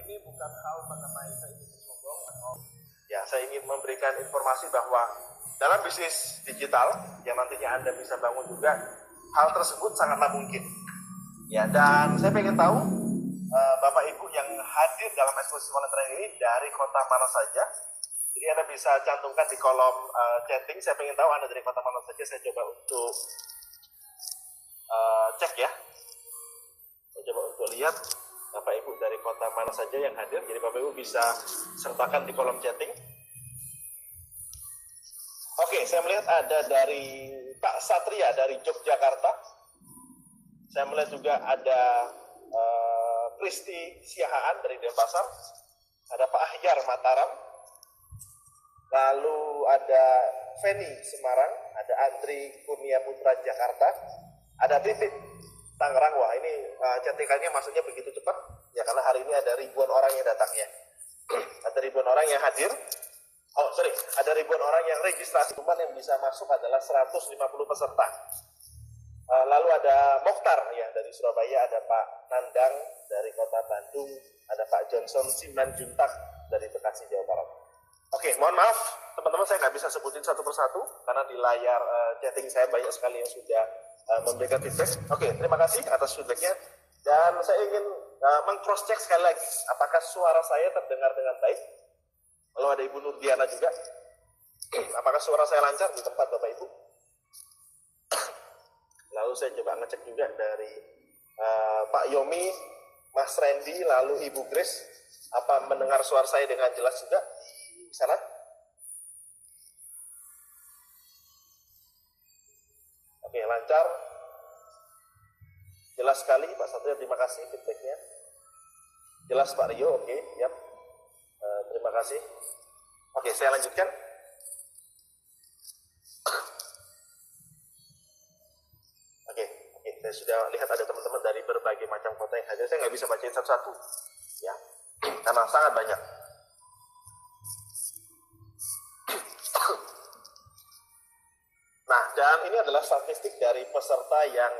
ini bukan hal mengenai saya ingin sombong atau ya, saya ingin memberikan informasi bahwa dalam bisnis digital yang nantinya Anda bisa bangun juga, hal tersebut sangatlah mungkin. Ya, dan saya pengen tahu Bapak Ibu yang hadir dalam eksklusif online ini dari kota mana saja. Jadi Anda bisa cantumkan di kolom chatting. Saya pengen tahu Anda dari kota mana saja. Saya coba untuk cek ya. Saya coba untuk lihat Bapak Ibu dari kota mana saja yang hadir. Jadi Bapak Ibu bisa sertakan di kolom chatting. Oke, saya melihat ada dari Pak Satria dari Yogyakarta. Saya melihat juga ada Kristi Siahaan dari Denpasar. Ada Pak Ahyar Mataram. Lalu ada Feni Semarang. Ada Andri Kurnia Putra Jakarta. Ada Titik Tangerang. Wah, ini chattingannya maksudnya begitu cepat. Ya, karena hari ini ada ribuan orang yang datang ya. Ada ribuan orang yang hadir. Oh, sorry, ada ribuan orang yang registrasi. Cuman yang bisa masuk adalah 150 peserta. Lalu ada Mokhtar ya dari Surabaya, ada Pak Nandang dari Kota Bandung, ada Pak Johnson Simanjuntak dari Bekasi, Jawa Barat. Oke, mohon maaf teman-teman, saya nggak bisa sebutin satu persatu karena di layar chatting saya banyak sekali yang sudah memberikan feedback. Oke, terima kasih atas feedbacknya. Dan saya ingin meng-cross check sekali lagi, apakah suara saya terdengar dengan baik? Lalu ada Ibu Nurdiana juga. Apakah suara saya lancar di tempat Bapak Ibu? Lalu saya coba ngecek juga dari Pak Yomi, Mas Randy, lalu Ibu Grace. Apa mendengar suara saya dengan jelas juga di sana? Oke, lancar. Jelas sekali Pak Satria, terima kasih feedbacknya. Jelas Pak Rio, oke, yap. Terima kasih. Oke, saya lanjutkan. Oke, saya sudah lihat ada teman-teman dari berbagai macam kota yang hadir. Saya nggak bisa bacain satu-satu, ya, karena sangat banyak. Nah, dan ini adalah statistik dari peserta yang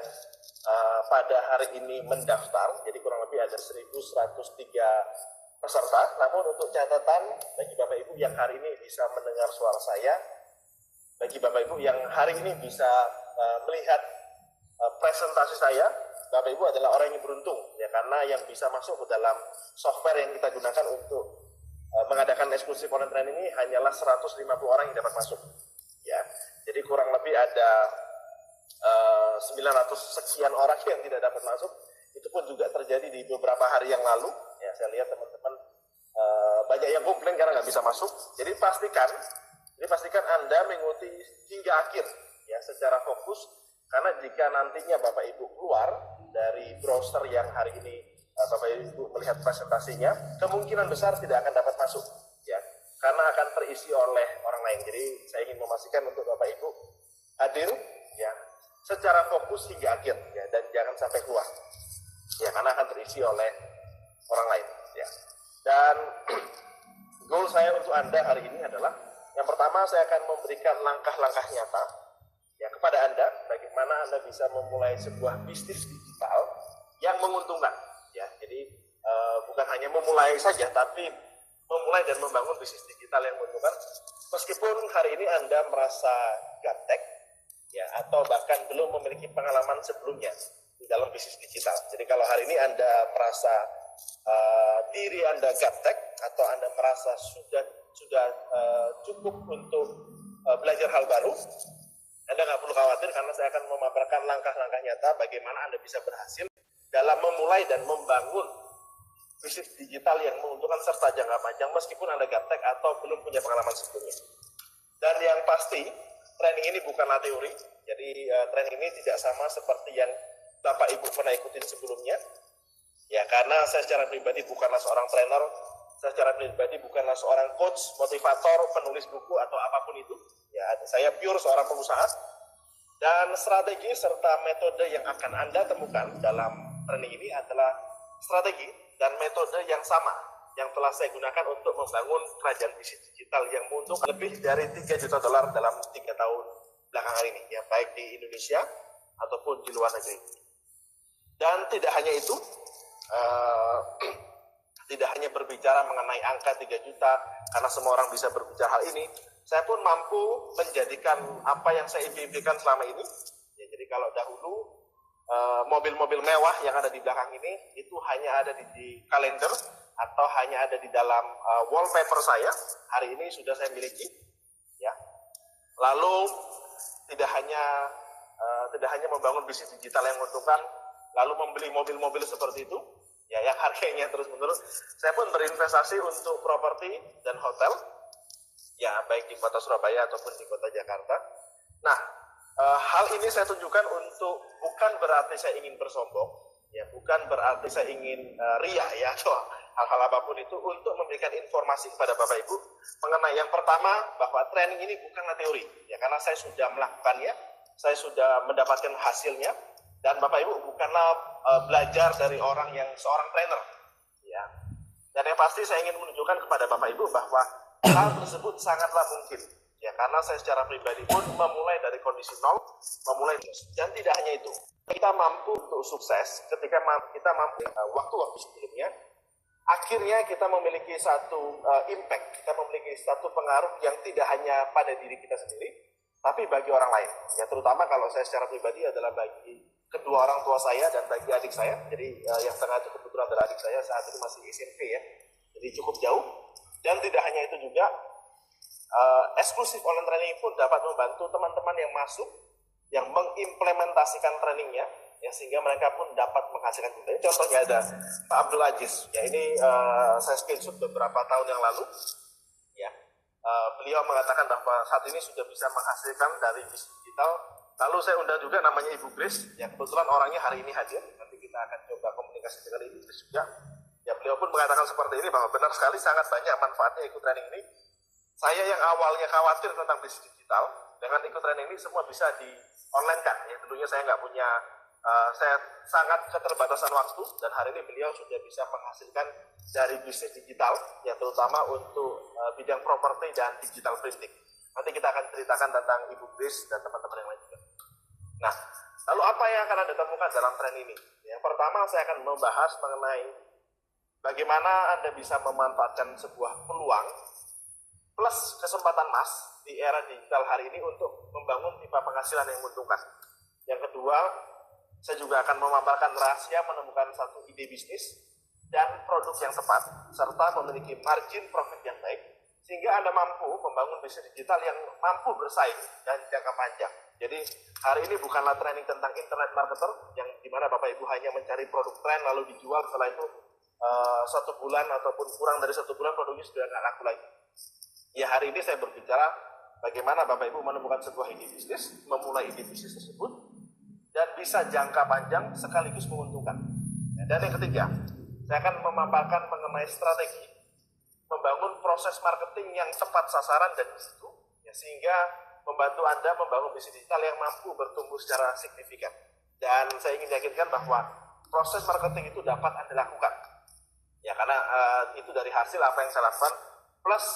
pada hari ini mendaftar. Jadi kurang lebih ada 1.103 peserta. Namun untuk catatan bagi Bapak Ibu yang hari ini bisa mendengar suara saya, bagi Bapak Ibu yang hari ini bisa melihat presentasi saya, Bapak Ibu adalah orang yang beruntung ya, karena yang bisa masuk ke dalam software yang kita gunakan untuk mengadakan eksklusif online training ini hanyalah 150 orang yang dapat masuk ya. Jadi kurang lebih ada 900 sekian orang yang tidak dapat masuk. Itu pun juga terjadi di beberapa hari yang lalu ya. Saya lihat teman-teman banyak yang komplain karena nggak bisa masuk. Jadi pastikan Anda mengikuti hingga akhir ya secara fokus, karena jika nantinya Bapak Ibu keluar dari browser yang hari ini Bapak Ibu melihat presentasinya, kemungkinan besar tidak akan dapat masuk ya, karena akan terisi oleh orang lain. Jadi saya ingin memastikan untuk Bapak Ibu hadir ya secara fokus hingga akhir ya, dan jangan sampai keluar ya, karena akan terisi oleh orang lain ya. Dan goal saya untuk Anda hari ini adalah, yang pertama saya akan memberikan langkah-langkah nyata ya kepada Anda, bagaimana Anda bisa memulai sebuah bisnis digital yang menguntungkan ya. Jadi bukan hanya memulai saja, tapi memulai dan membangun bisnis digital yang menguntungkan. Meskipun hari ini Anda merasa gaptek ya, atau bahkan belum memiliki pengalaman sebelumnya di dalam bisnis digital. Jadi kalau hari ini Anda merasa diri Anda gaptek, atau Anda merasa sudah cukup untuk belajar hal baru, Anda nggak perlu khawatir, karena saya akan memaparkan langkah-langkah nyata bagaimana Anda bisa berhasil dalam memulai dan membangun bisnis digital yang menguntungkan serta jangka panjang, meskipun Anda gaptek atau belum punya pengalaman sebelumnya. Dan yang pasti, training ini bukanlah teori. Jadi training ini tidak sama seperti yang Bapak Ibu pernah ikutin sebelumnya. Ya, karena saya secara pribadi bukanlah seorang trainer, saya secara pribadi bukanlah seorang coach, motivator, penulis buku atau apapun itu. Ya, saya pure seorang pengusaha. Dan strategi serta metode yang akan Anda temukan dalam training ini adalah strategi dan metode yang sama yang telah saya gunakan untuk membangun kerajaan bisnis digital yang menguntungkan lebih dari $3 juta dalam 3 tahun belakangan ini, ya, baik di Indonesia ataupun di luar negeri. Dan tidak hanya itu, tidak hanya berbicara mengenai angka 3 juta, karena semua orang bisa berbicara hal ini, saya pun mampu menjadikan apa yang saya impikan selama ini. Ya, jadi kalau dahulu mobil-mobil mewah yang ada di belakang ini itu hanya ada di kalender atau hanya ada di dalam wallpaper saya, hari ini sudah saya miliki. Ya. Lalu tidak hanya membangun bisnis digital yang menguntungkan, lalu membeli mobil-mobil seperti itu, ya yang harganya terus menerus. Saya pun berinvestasi untuk properti dan hotel, ya baik di kota Surabaya ataupun di kota Jakarta. Nah, hal ini saya tunjukkan untuk bukan berarti saya ingin bersombong, ya bukan berarti saya ingin ria ya atau hal-hal apapun itu, untuk memberikan informasi kepada Bapak Ibu mengenai yang pertama bahwa training ini bukanlah teori, ya karena saya sudah melakukannya, saya sudah mendapatkan hasilnya, dan Bapak Ibu bukanlah belajar dari orang yang seorang trainer, ya. Dan yang pasti saya ingin menunjukkan kepada Bapak Ibu bahwa hal tersebut sangatlah mungkin, ya karena saya secara pribadi pun memulai dari kondisi nol, dan tidak hanya itu, kita mampu untuk sukses ketika kita mampu waktu-waktu sebelumnya, akhirnya kita memiliki satu impact, kita memiliki satu pengaruh yang tidak hanya pada diri kita sendiri, tapi bagi orang lain. Ya terutama kalau saya secara pribadi adalah bagi kedua orang tua saya dan bagi adik saya. Jadi yang tengah itu kebetulan adalah adik saya, saat itu masih SMP ya, jadi cukup jauh. Dan tidak hanya itu juga, eksklusif online training pun dapat membantu teman-teman yang masuk, yang mengimplementasikan trainingnya, ya sehingga mereka pun dapat menghasilkan juga. Contohnya ada Pak Abdul Aziz, ya ini saya screenshot beberapa tahun yang lalu, ya beliau mengatakan bahwa saat ini sudah bisa menghasilkan dari bisnis digital. Lalu saya undang juga namanya Ibu Grace, ya kebetulan orangnya hari ini hadir, nanti kita akan coba komunikasi dengan Ibu Grace juga. Ya beliau pun mengatakan seperti ini, bahwa benar sekali sangat banyak manfaatnya ikut training ini. Saya yang awalnya khawatir tentang bisnis digital, dengan ikut training ini semua bisa di online kan, ya dulunya saya nggak punya, saya sangat keterbatasan waktu, dan hari ini beliau sudah bisa menghasilkan dari bisnis digital, ya terutama untuk bidang properti dan digital printing. Nanti kita akan ceritakan tentang Ibu Grace dan teman-teman yang lain juga. Nah, lalu apa yang akan Anda temukan dalam tren ini? Yang pertama, saya akan membahas mengenai bagaimana Anda bisa memanfaatkan sebuah peluang plus kesempatan emas di era digital hari ini untuk membangun pipa penghasilan yang menguntungkan. Yang kedua, saya juga akan memaparkan rahasia menemukan satu ide bisnis dan produk yang tepat, serta memiliki margin profit yang baik, sehingga Anda mampu membangun bisnis digital yang mampu bersaing dan jangka panjang. Jadi hari ini bukanlah training tentang internet marketer, yang dimana Bapak Ibu hanya mencari produk tren lalu dijual, setelah itu 1 bulan ataupun kurang dari 1 bulan produknya sudah tidak laku lagi. Ya hari ini saya berbicara bagaimana Bapak Ibu menemukan sebuah ide bisnis, memulai ide bisnis tersebut, dan bisa jangka panjang sekaligus menguntungkan. Dan yang ketiga, saya akan memaparkan mengenai strategi membangun proses marketing yang tepat sasaran dan di situ, ya, sehingga membantu Anda membangun bisnis digital yang mampu bertumbuh secara signifikan. Dan saya ingin yakinkan bahwa proses marketing itu dapat Anda lakukan, ya karena itu dari hasil apa yang saya lakukan, plus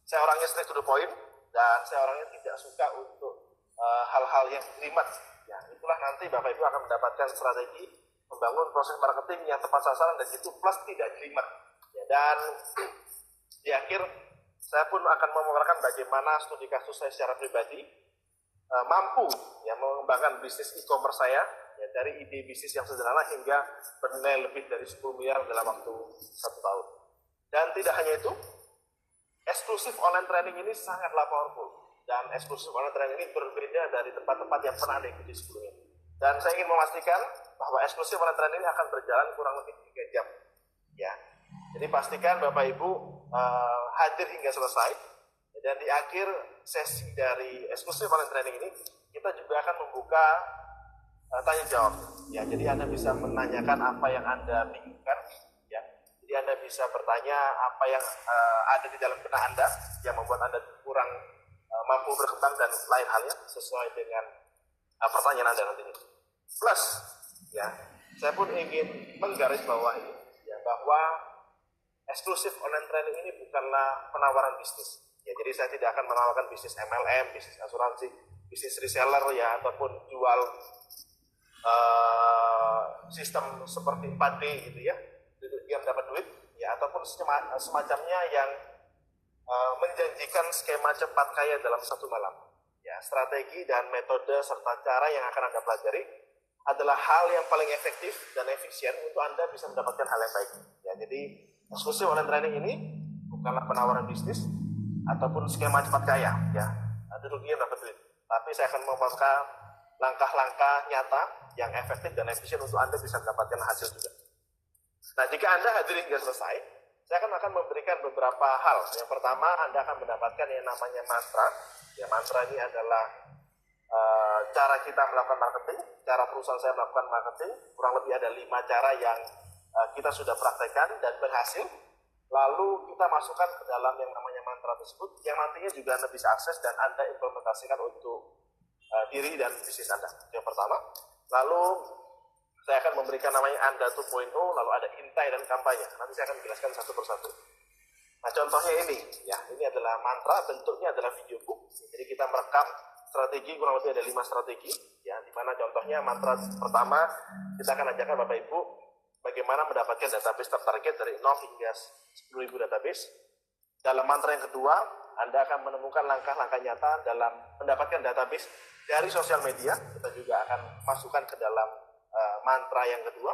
saya orangnya straight to the point, dan saya orangnya tidak suka untuk hal-hal yang jelimet. Ya, itulah nanti Bapak Ibu akan mendapatkan strategi membangun proses marketing yang tepat sasaran dan itu plus tidak jelimet. Ya, dan di akhir saya pun akan memaparkan bagaimana studi kasus saya secara pribadi mampu ya mengembangkan bisnis e-commerce saya, ya, dari ide bisnis yang sederhana hingga bernilai lebih dari 10 miliar dalam waktu 1 tahun. Dan tidak hanya itu, eksklusif online training ini sangatlah powerful, dan eksklusif online training ini berbeda dari tempat-tempat yang pernah Anda ikuti sebelumnya. Dan saya ingin memastikan bahwa eksklusif online training ini akan berjalan kurang lebih 3 jam. Ya, jadi pastikan Bapak Ibu hadir hingga selesai. Dan di akhir sesi dari eksklusif online training ini, kita juga akan membuka tanya jawab. Ya, jadi Anda bisa menanyakan apa yang Anda bingungkan. Ya, jadi Anda bisa bertanya apa yang ada di dalam benak Anda yang membuat Anda kurang mampu berkembang dan lain halnya sesuai dengan pertanyaan Anda nantinya. Plus, ya, saya pun ingin menggarisbawahi ya bahwa eksklusif online training ini bukanlah penawaran bisnis. Ya, jadi saya tidak akan menawarkan bisnis MLM, bisnis asuransi, bisnis reseller ya, ataupun jual sistem seperti 4D gitu ya, yang dapat duit ya, ataupun semacamnya yang menjanjikan skema cepat kaya dalam satu malam. Ya, strategi dan metode serta cara yang akan Anda pelajari adalah hal yang paling efektif dan efisien untuk Anda bisa mendapatkan hal yang baik. Ya, jadi eksklusif online training ini bukanlah penawaran bisnis ataupun skema cepat kaya. Ya, ada rugi yang dapat duit. Tapi saya akan membawa langkah-langkah nyata yang efektif dan efisien untuk Anda bisa mendapatkan hasil juga. Nah, jika Anda hadir hingga selesai, saya akan memberikan beberapa hal. Yang pertama, Anda akan mendapatkan yang namanya mantra. Ya, mantra ini adalah cara kita melakukan marketing, cara perusahaan saya melakukan marketing. Kurang lebih ada 5 cara yang kita sudah praktekkan dan berhasil. Lalu kita masukkan ke dalam yang namanya mantra tersebut, yang nantinya juga Anda bisa akses dan Anda implementasikan untuk diri dan bisnis Anda. Yang pertama. Lalu saya akan memberikan namanya Anda 2.0, lalu ada intai dan kampanye. Nanti saya akan menjelaskan satu persatu. Nah, contohnya ini, ya, ini adalah mantra, bentuknya adalah video book. Jadi kita merekam strategi, kurang lebih ada 5 strategi, ya, di mana contohnya mantra pertama, kita akan ajarkan Bapak Ibu bagaimana mendapatkan database tertarget dari 0 hingga 10.000 database. Dalam mantra yang kedua, Anda akan menemukan langkah-langkah nyata dalam mendapatkan database dari sosial media. Kita juga akan masukkan ke dalam mantra yang kedua.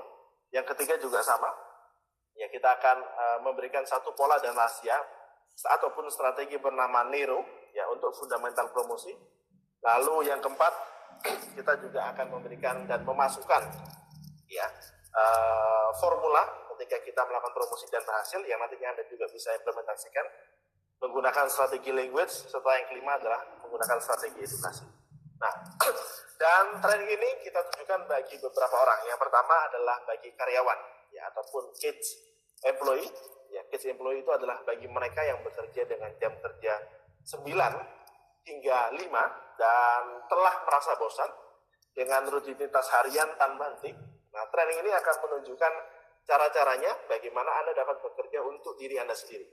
Yang ketiga juga sama. Ya, kita akan memberikan satu pola dan rahasia ataupun strategi bernama Nero, ya, untuk fundamental promosi. Lalu yang keempat, kita juga akan memberikan dan memasukkan, ya, formula ketika kita melakukan promosi dan berhasil yang nantinya Anda juga bisa implementasikan menggunakan strategi language. Serta yang kelima adalah menggunakan strategi edukasi. Nah, dan training ini kita tunjukkan bagi beberapa orang. Yang pertama adalah bagi karyawan, ya, ataupun kids employee. Ya, kids employee itu adalah bagi mereka yang bekerja dengan jam kerja 9 hingga 5 dan telah merasa bosan dengan rutinitas harian tanpa henti. Nah, training ini akan menunjukkan cara-caranya bagaimana Anda dapat bekerja untuk diri Anda sendiri.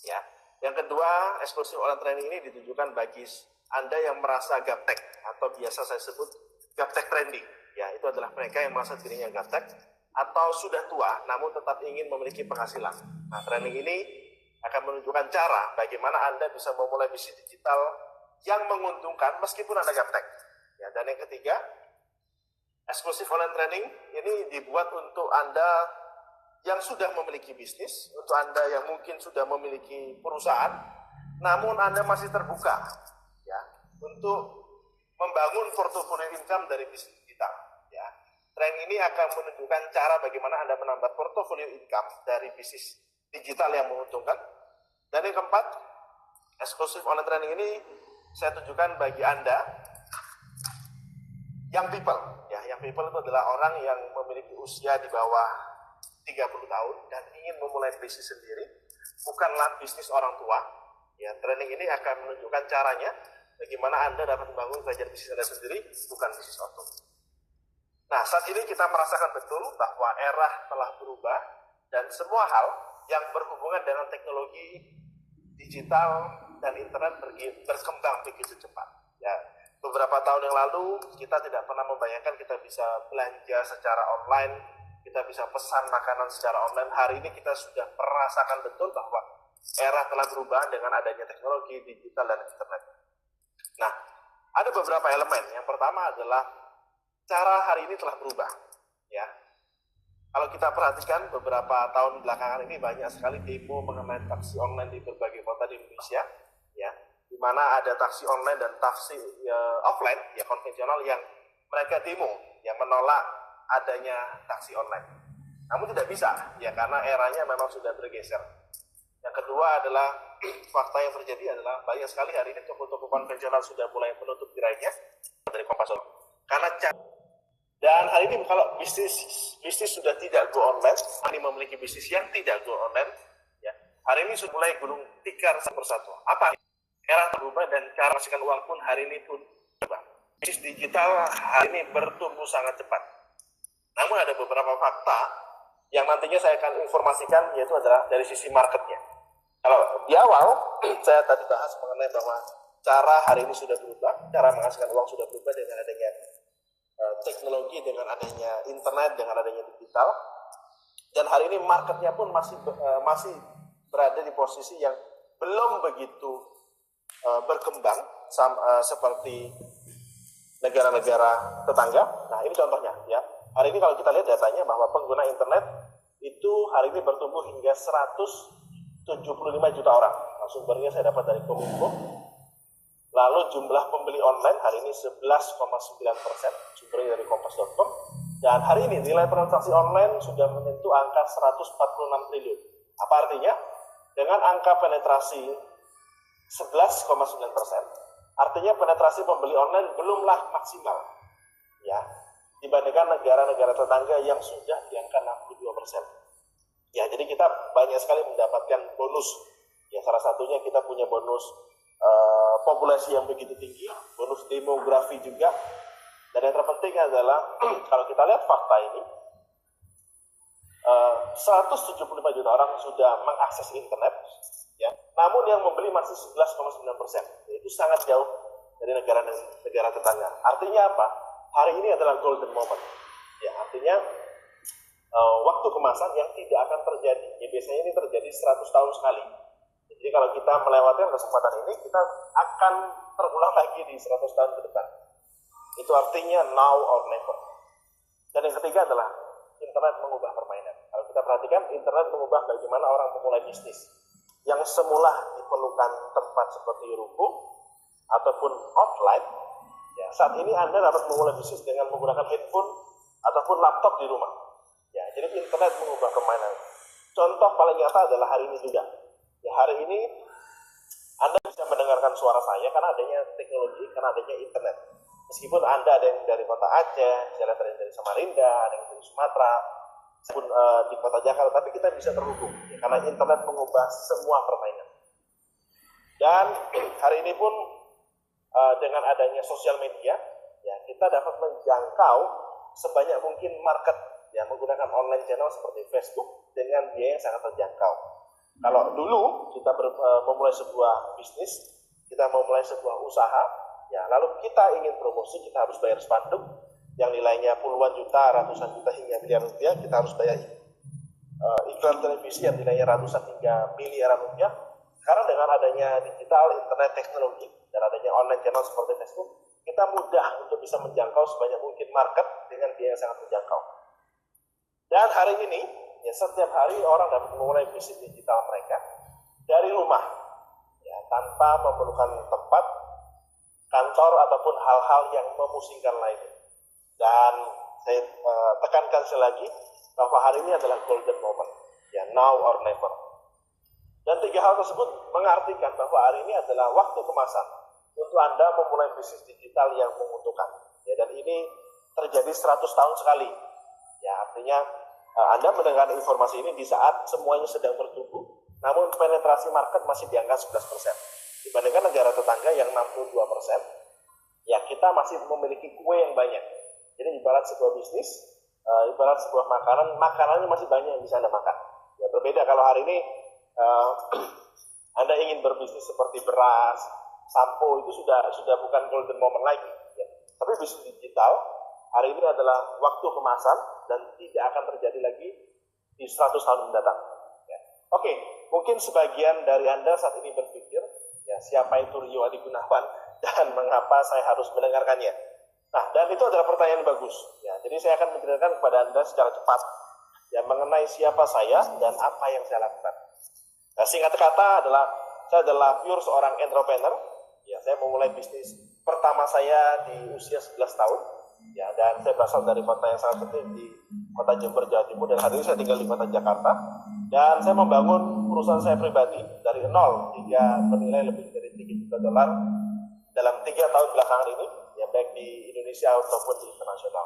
Ya. Yang kedua, eksklusif online training ini ditujukan bagi Anda yang merasa gaptek atau biasa saya sebut gaptek trending. Ya, itu adalah mereka yang merasa dirinya gaptek atau sudah tua namun tetap ingin memiliki penghasilan. Nah, training ini akan menunjukkan cara bagaimana Anda bisa memulai bisnis digital yang menguntungkan meskipun Anda gaptek. Ya, dan yang ketiga, eksklusif online training ini dibuat untuk Anda yang sudah memiliki bisnis, untuk Anda yang mungkin sudah memiliki perusahaan, namun Anda masih terbuka, ya, untuk membangun portofolio income dari bisnis digital. Ya. Training ini akan menunjukkan cara bagaimana Anda menambah portofolio income dari bisnis digital yang menguntungkan. Dan yang keempat, eksklusif online training ini saya tunjukkan bagi Anda young people. Ya, young people itu adalah orang yang memiliki usia di bawah 30 tahun dan ingin memulai bisnis sendiri, bukanlah bisnis orang tua. Ya, training ini akan menunjukkan caranya bagaimana Anda dapat membangun kerajaan bisnis Anda sendiri, bukan bisnis orang tua. Nah, saat ini kita merasakan betul bahwa era telah berubah dan semua hal yang berhubungan dengan teknologi digital dan internet berkembang begitu cepat. Ya, beberapa tahun yang lalu kita tidak pernah membayangkan kita bisa belanja secara online, kita bisa pesan makanan secara online. Hari ini kita sudah merasakan betul bahwa era telah berubah dengan adanya teknologi digital dan internet. Nah, ada beberapa elemen. Yang pertama adalah cara hari ini telah berubah. Ya, kalau kita perhatikan beberapa tahun belakangan ini banyak sekali demo mengenai taksi online di berbagai kota di Indonesia, ya, di mana ada taksi online dan taksi offline, ya, konvensional yang mereka demo, yang menolak adanya taksi online. Namun tidak bisa, ya, karena eranya memang sudah bergeser. Yang kedua adalah fakta yang terjadi adalah banyak sekali hari ini toko-toko konvensional sudah mulai menutup gerainya dari Kompas. Karena dan hari ini kalau bisnis sudah tidak go online, ini memiliki bisnis yang tidak go online, ya, hari ini sudah mulai gulung tikar satu persatu. Apa? Era berubah dan cara menghasilkan uang pun hari ini pun berubah. Bisnis digital hari ini bertumbuh sangat cepat. Namun ada beberapa fakta yang nantinya saya akan informasikan, yaitu adalah dari sisi marketnya. Kalau di awal saya tadi bahas mengenai bahwa cara hari ini sudah berubah, cara menghasilkan uang sudah berubah dengan adanya teknologi, dengan adanya internet, dengan adanya digital. Dan hari ini marketnya pun masih berada di posisi yang belum begitu berkembang seperti negara-negara tetangga. Nah, ini contohnya ya. Hari ini kalau kita lihat datanya bahwa pengguna internet itu hari ini bertumbuh hingga 175 juta orang. Nah, sumbernya saya dapat dari Kominfo. Lalu jumlah pembeli online hari ini 11,9%, sumbernya dari kompas.com. Dan hari ini nilai transaksi online sudah menyentuh angka 146 triliun. Apa artinya? Dengan angka penetrasi 11,9%, artinya penetrasi pembeli online belumlah maksimal, ya, dibandingkan negara-negara tetangga yang sudah di angka 62%. Ya, jadi kita banyak sekali mendapatkan bonus. Ya, salah satunya kita punya bonus populasi yang begitu tinggi, bonus demografi juga. Dan yang terpenting adalah kalau kita lihat fakta ini, 175 juta orang sudah mengakses internet, ya. Namun yang membeli masih 11,9%, yaitu sangat jauh dari negara tetangga. Artinya apa? Hari ini adalah golden moment. Ya, artinya waktu kemasan yang tidak akan terjadi. Ya, biasanya ini terjadi 100 tahun sekali. Jadi kalau kita melewati kesempatan ini, kita akan terulang lagi di 100 tahun ke depan. Itu artinya now or never. Dan yang ketiga adalah internet mengubah permainan. Kalau kita perhatikan, internet mengubah bagaimana orang memulai bisnis. Yang semula diperlukan tempat seperti ruko ataupun offline, ya, saat ini Anda dapat memulai bisnis dengan menggunakan handphone ataupun laptop di rumah. Ya, jadi internet mengubah permainan. Contoh paling nyata adalah hari ini juga. Ya, hari ini Anda bisa mendengarkan suara saya karena adanya teknologi, karena adanya internet. Meskipun Anda ada yang dari kota Aceh, ada yang dari Samarinda, ada yang dari Sumatera, pun di kota Jakarta, tapi kita bisa terhubung ya, karena internet mengubah semua permainan. Dan hari ini pun dengan adanya sosial media, ya, kita dapat menjangkau sebanyak mungkin market ya, menggunakan online channel seperti Facebook dengan biaya yang sangat terjangkau. Kalau dulu kita memulai sebuah bisnis, kita memulai sebuah usaha, ya, lalu kita ingin promosi, kita harus bayar spanduk yang nilainya puluhan juta, ratusan juta hingga miliar rupiah. Kita harus bayar iklan televisi yang nilainya ratusan hingga miliaran rupiah. Sekarang dengan adanya digital, internet, teknologi, dan adanya online channel seperti Facebook, kita mudah untuk bisa menjangkau sebanyak mungkin market dengan biaya yang sangat terjangkau. Dan hari ini, ya, setiap hari orang dapat memulai bisnis digital mereka dari rumah, ya, tanpa memerlukan tempat, kantor, ataupun hal-hal yang memusingkan lainnya. Dan saya tekankan sekali lagi bahwa hari ini adalah golden moment, ya, now or never. Dan tiga hal tersebut mengartikan bahwa hari ini adalah waktu kemasan untuk Anda memulai bisnis digital yang menguntungkan. Ya, dan ini terjadi 100 tahun sekali. Ya, artinya Anda mendengar informasi ini di saat semuanya sedang bertumbuh, namun penetrasi market masih di angka 11%. Dibandingkan negara tetangga yang 62%, ya, kita masih memiliki kue yang banyak. Jadi ibarat sebuah bisnis, ibarat sebuah makanannya masih banyak yang bisa Anda makan. Ya, berbeda kalau hari ini Anda ingin berbisnis seperti beras, sampo, itu sudah bukan golden moment lagi. Ya. Tapi bisnis digital hari ini adalah waktu kemasan dan tidak akan terjadi lagi di 100 tahun mendatang. Ya. Oke, mungkin sebagian dari Anda saat ini berpikir, ya, siapa itu Rio Adi Gunawan dan mengapa saya harus mendengarkannya? Nah, dan itu adalah pertanyaan yang bagus. Ya, jadi saya akan menjelaskan kepada Anda secara cepat ya, mengenai siapa saya dan apa yang saya lakukan. Nah, singkat kata saya adalah pure seorang entrepreneur. Ya, saya memulai bisnis pertama saya di usia 11 tahun. Ya, dan saya berasal dari kota yang sangat kecil di kota Jember, Jawa Timur, dan hari ini saya tinggal di kota Jakarta. Dan saya membangun perusahaan saya pribadi dari nol hingga bernilai lebih dari 3 juta dolar dalam 3 tahun belakangan ini, ya, baik di Indonesia ataupun di internasional.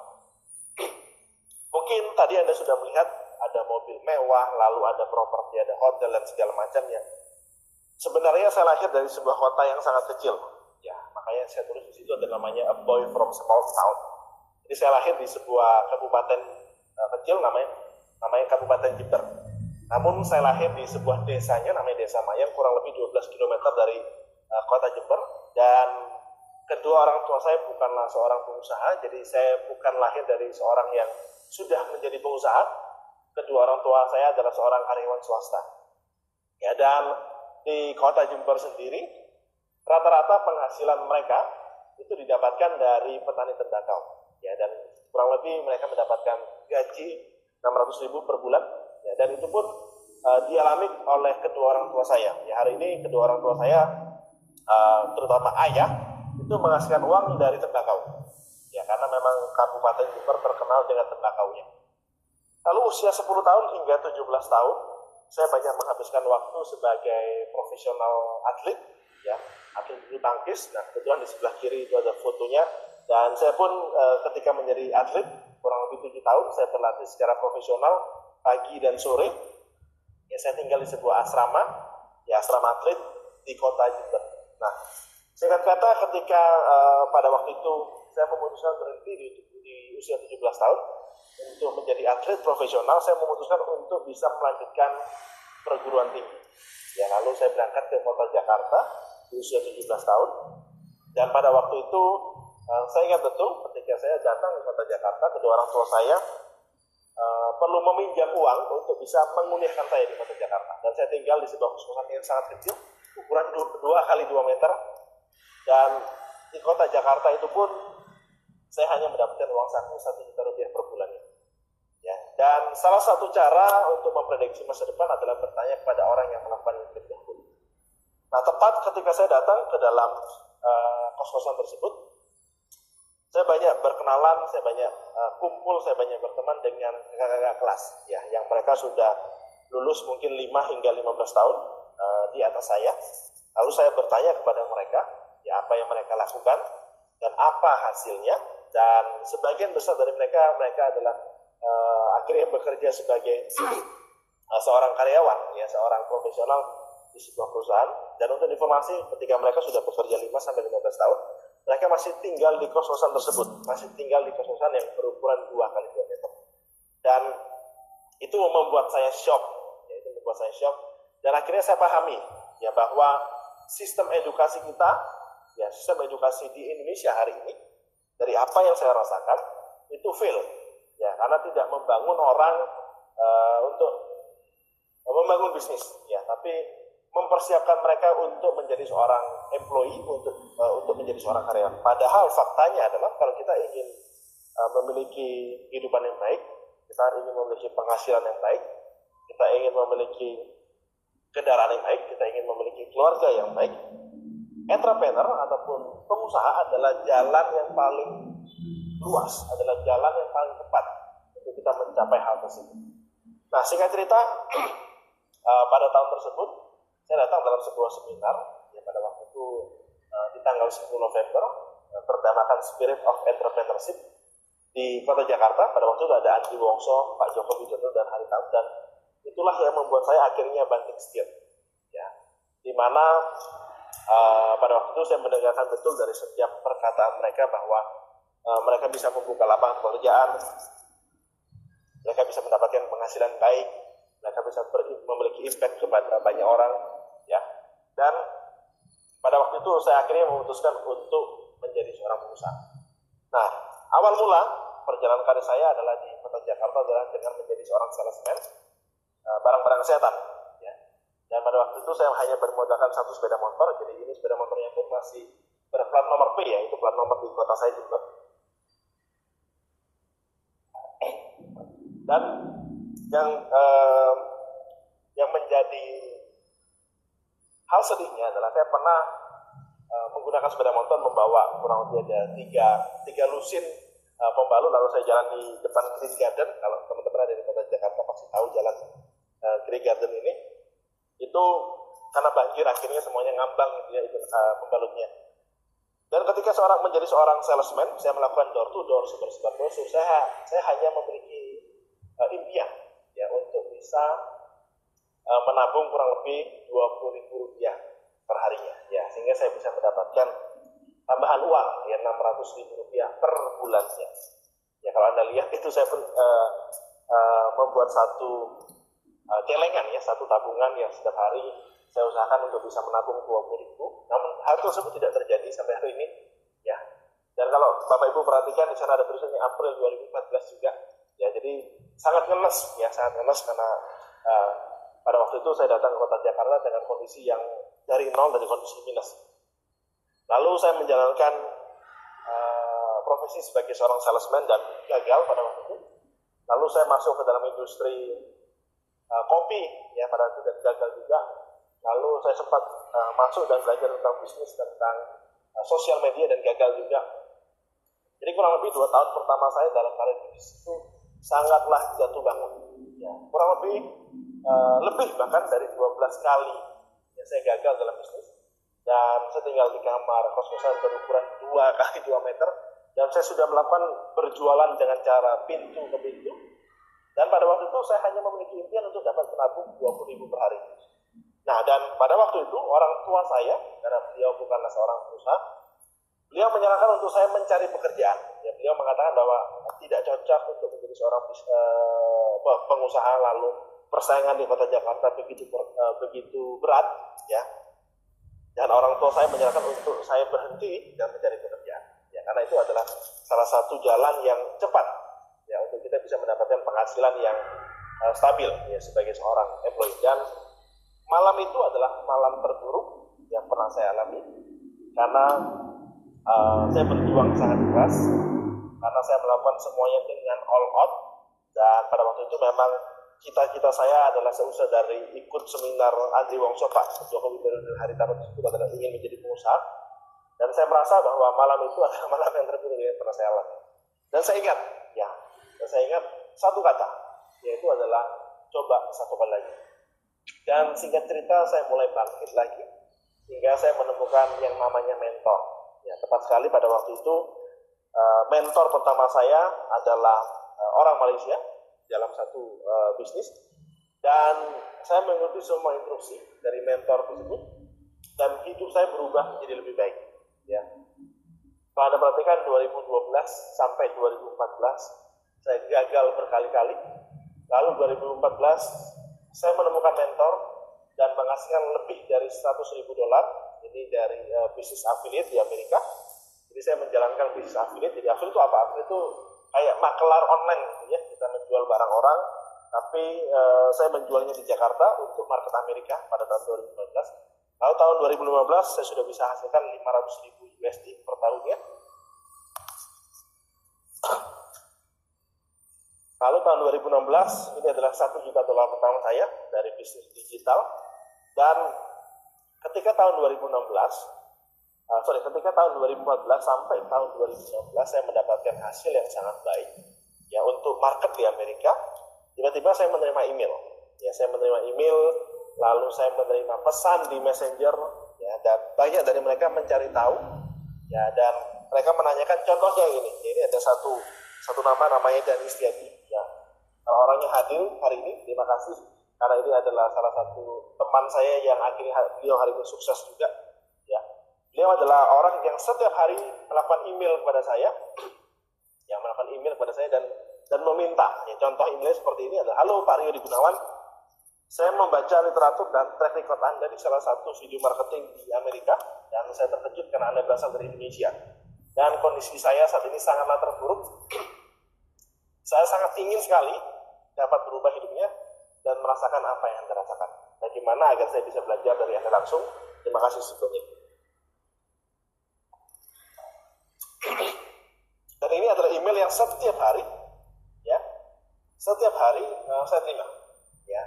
Mungkin tadi Anda sudah melihat ada mobil mewah, lalu ada properti, ada hotel, dan segala macamnya. Sebenarnya saya lahir dari sebuah kota yang sangat kecil. Ya, makanya saya tulis di situ ada namanya A Boy from Small Town. Jadi saya lahir di sebuah kabupaten kecil namanya Kabupaten Jember. Namun saya lahir di sebuah desanya namanya Desa Mayang, kurang lebih 12 km dari kota Jember. Dan kedua orang tua saya bukanlah seorang pengusaha, jadi saya bukan lahir dari seorang yang sudah menjadi pengusaha. kedua orang tua saya adalah seorang karyawan swasta. Ya, dan di kota Jember sendiri, rata-rata penghasilan mereka itu didapatkan dari petani tembakau. Ya, dan kurang lebih mereka mendapatkan gaji 600.000 per bulan. Ya, dan itu pun dialami oleh kedua orang tua saya. Ya, hari ini kedua orang tua saya, terutama ayah, itu menghasilkan uang dari tembakau. Ya, karena memang Kabupaten Jember terkenal dengan tembakaunya. Lalu usia 10 tahun hingga 17 tahun, saya banyak menghabiskan waktu sebagai profesional atlet, ya, atlet bulu tangkis. Nah, kebetulan di sebelah kiri itu ada fotonya. Dan saya pun ketika menjadi atlet, kurang lebih 7 tahun, saya berlatih secara profesional pagi dan sore. Ya, saya tinggal di sebuah asrama, ya, asrama atlet di kota Jember. Nah, singkat kata ketika pada waktu itu saya memutuskan berhenti di usia 17 tahun untuk menjadi atlet profesional, saya memutuskan untuk bisa melanjutkan perguruan tinggi. Ya, lalu saya berangkat ke kota Jakarta di usia 17 tahun. Dan pada waktu itu saya ingat betul ketika saya datang ke kota Jakarta, kedua orang tua saya perlu meminjam uang untuk bisa menguliahkan saya di kota Jakarta. Dan saya tinggal di sebuah kos-kosan yang sangat kecil, ukuran 2 x 2 meter. Dan di kota Jakarta itu pun saya hanya mendapatkan uang saku 1 juta rupiah per bulannya. Ya, dan salah satu cara untuk memprediksi masa depan adalah bertanya kepada orang yang melakukan itu dahulu. Nah, tepat ketika saya datang ke dalam kos-kosan tersebut, saya banyak berkenalan, saya banyak kumpul, saya banyak berteman dengan kakak-kakak kelas, ya, yang mereka sudah lulus mungkin 5 hingga 15 tahun di atas saya. Lalu saya bertanya kepada mereka, ya, apa yang mereka lakukan dan apa hasilnya. Dan sebagian besar dari mereka adalah akhirnya bekerja sebagai seorang karyawan, ya, seorang profesional di sebuah perusahaan. Dan untuk informasi, ketika mereka sudah bekerja 5 sampai 15 tahun, mereka masih tinggal di kos-kosan tersebut, masih tinggal di kos-kosan yang berukuran 2 x 2 meter. Dan itu membuat saya shock, ya, itu membuat saya shock. Dan akhirnya saya pahami, ya, bahwa sistem edukasi kita, ya, sistem edukasi di Indonesia hari ini, dari apa yang saya rasakan, itu fail, ya, karena tidak membangun orang untuk membangun bisnis, ya, tapi mempersiapkan mereka untuk menjadi seorang employee, untuk menjadi seorang karyawan. Padahal faktanya adalah kalau kita ingin memiliki kehidupan yang baik, kita ingin memiliki penghasilan yang baik, kita ingin memiliki kendaraan yang baik, kita ingin memiliki keluarga yang baik, entrepreneur ataupun pengusaha adalah jalan yang paling luas, adalah jalan yang paling tepat untuk kita mencapai hal tersebut. Nah, singkat cerita, pada tahun tersebut saya datang dalam sebuah seminar, ya, pada waktu itu di tanggal 10 November, bertemakan Spirit of Entrepreneurship di kota Jakarta. Pada waktu itu ada Andi Wongso, Pak Joko Widodo, dan Haritanu, dan itulah yang membuat saya akhirnya banting setir, ya, di mana pada waktu itu saya mendengarkan betul dari setiap perkataan mereka bahwa mereka bisa membuka lapangan pekerjaan, mereka bisa mendapatkan penghasilan baik, mereka bisa memiliki impact kepada banyak orang, ya. Dan pada waktu itu saya akhirnya memutuskan untuk menjadi seorang pengusaha. Nah, awal mula perjalanan karir saya adalah di kota Jakarta adalah dengan menjadi seorang salesman barang-barang kesehatan, ya. Dan pada waktu itu saya hanya bermodalkan 1 sepeda motor, jadi ini sepeda motornya pun masih berplat nomor P, ya, itu plat nomor di kota saya juga. Dan yang menjadi hal sedihnya adalah saya pernah menggunakan sepeda motor membawa kurang lebih ada tiga lusin pembalut, lalu saya jalan di depan Green Garden. Kalau teman-teman ada di kota Jakarta pasti tahu jalan Green Garden ini. Itu karena banjir akhirnya semuanya ngambang, ya, itu pembalutnya. Dan ketika menjadi seorang salesman, saya melakukan door to door, sebar brosur. Saya hanya memiliki impian, ya, untuk bisa menabung kurang lebih Rp20.000 per harinya, ya, sehingga saya bisa mendapatkan tambahan uang, ya, Rp600.000 per bulannya. Ya, kalau Anda lihat itu saya pun membuat satu celengan, ya, satu tabungan yang setiap hari saya usahakan untuk bisa menabung Rp20.000. Namun hal tersebut tidak terjadi sampai hari ini, ya. Dan kalau Bapak Ibu perhatikan di sana ada tulisannya April 2014 juga. Ya, jadi sangat ngenes karena pada waktu itu saya datang ke kota Jakarta dengan kondisi yang dari nol, dari kondisi minus. Lalu saya menjalankan profesi sebagai seorang salesman dan gagal pada waktu itu. Lalu saya masuk ke dalam industri kopi ya pada waktu itu dan gagal juga. Lalu saya sempat masuk dan belajar tentang bisnis, tentang sosial media dan gagal juga. Jadi kurang lebih 2 tahun pertama saya dalam karir bisnis itu sangatlah jatuh bangun. Ya, kurang lebih bahkan dari 12 kali ya, saya gagal dalam bisnis. Dan saya tinggal di kamar kos-kosan berukuran 2 kali 2 meter. Dan saya sudah melakukan berjualan dengan cara pintu ke pintu. Dan pada waktu itu saya hanya memiliki impian untuk dapat menabung 20.000 per hari. Nah, dan pada waktu itu orang tua saya, karena beliau bukanlah seorang pengusaha, beliau menyarankan untuk saya mencari pekerjaan. Ya, beliau mengatakan bahwa tidak cocok untuk menjadi seorang pengusaha, lalu persaingan di kota Jakarta begitu berat, ya. Dan orang tua saya menyarankan untuk saya berhenti dan mencari pekerjaan. Ya, karena itu adalah salah satu jalan yang cepat ya untuk kita bisa mendapatkan penghasilan yang stabil ya sebagai seorang employee. Dan malam itu adalah malam terburuk yang pernah saya alami karena saya berjuang sangat keras karena saya melakukan semuanya dengan all out. Dan pada waktu itu memang cita-cita saya adalah seusai dari ikut seminar Andri Wongso Pak Jokowi Haritano tersebut adalah ingin menjadi pengusaha. Dan saya merasa bahwa malam itu adalah malam yang terburuk yang pernah saya alami. Dan saya ingat satu kata, yaitu adalah coba satu kali lagi. Dan singkat cerita saya mulai bangkit lagi hingga saya menemukan yang namanya mentor. Ya, tepat sekali pada waktu itu mentor pertama saya adalah orang Malaysia dalam satu bisnis, dan saya mengikuti semua instruksi dari mentor tersebut dan hidup saya berubah menjadi lebih baik. Ya, kalau Anda perhatikan 2012 sampai 2014 saya gagal berkali-kali. Lalu 2014 saya menemukan mentor dan menghasilkan lebih dari $100.000 ini dari bisnis affiliate di Amerika. Jadi saya menjalankan bisnis affiliate. Jadi affiliate itu apa? Affiliate itu kayak makelar online gitu ya. Kita menjual barang orang, tapi saya menjualnya di Jakarta untuk market Amerika pada tahun 2015. Lalu tahun 2015 saya sudah bisa hasilkan $500.000 per tahunnya. Lalu tahun 2016 ini adalah $1 juta pertama saya dari bisnis digital. Dan ketika tahun 2014 sampai tahun 2019 saya mendapatkan hasil yang sangat baik ya untuk market di Amerika. Tiba-tiba saya menerima email. Ya, saya menerima email, lalu saya menerima pesan di Messenger ya, dan banyak dari mereka mencari tahu ya, dan mereka menanyakan contohnya ini. Ini ada satu nama namanya Dani Setiadi ya. Orangnya hadir hari ini, terima kasih karena ini adalah salah satu teman saya yang akhirnya beliau hari ini sukses juga ya. Beliau adalah orang yang setiap hari melakukan email kepada saya dan meminta ya, contoh email seperti ini adalah, halo Pak Rio Di Gunawan, saya membaca literatur dan track record Anda di salah satu video marketing di Amerika dan saya terkejut karena Anda berasal dari Indonesia dan kondisi saya saat ini sangatlah terpuruk. Saya sangat ingin sekali dapat berubah hidupnya dan merasakan apa yang Anda rasakan. Bagaimana agar saya bisa belajar dari Anda langsung? Terima kasih sebelumnya. Dan ini adalah email yang setiap hari saya terima ya,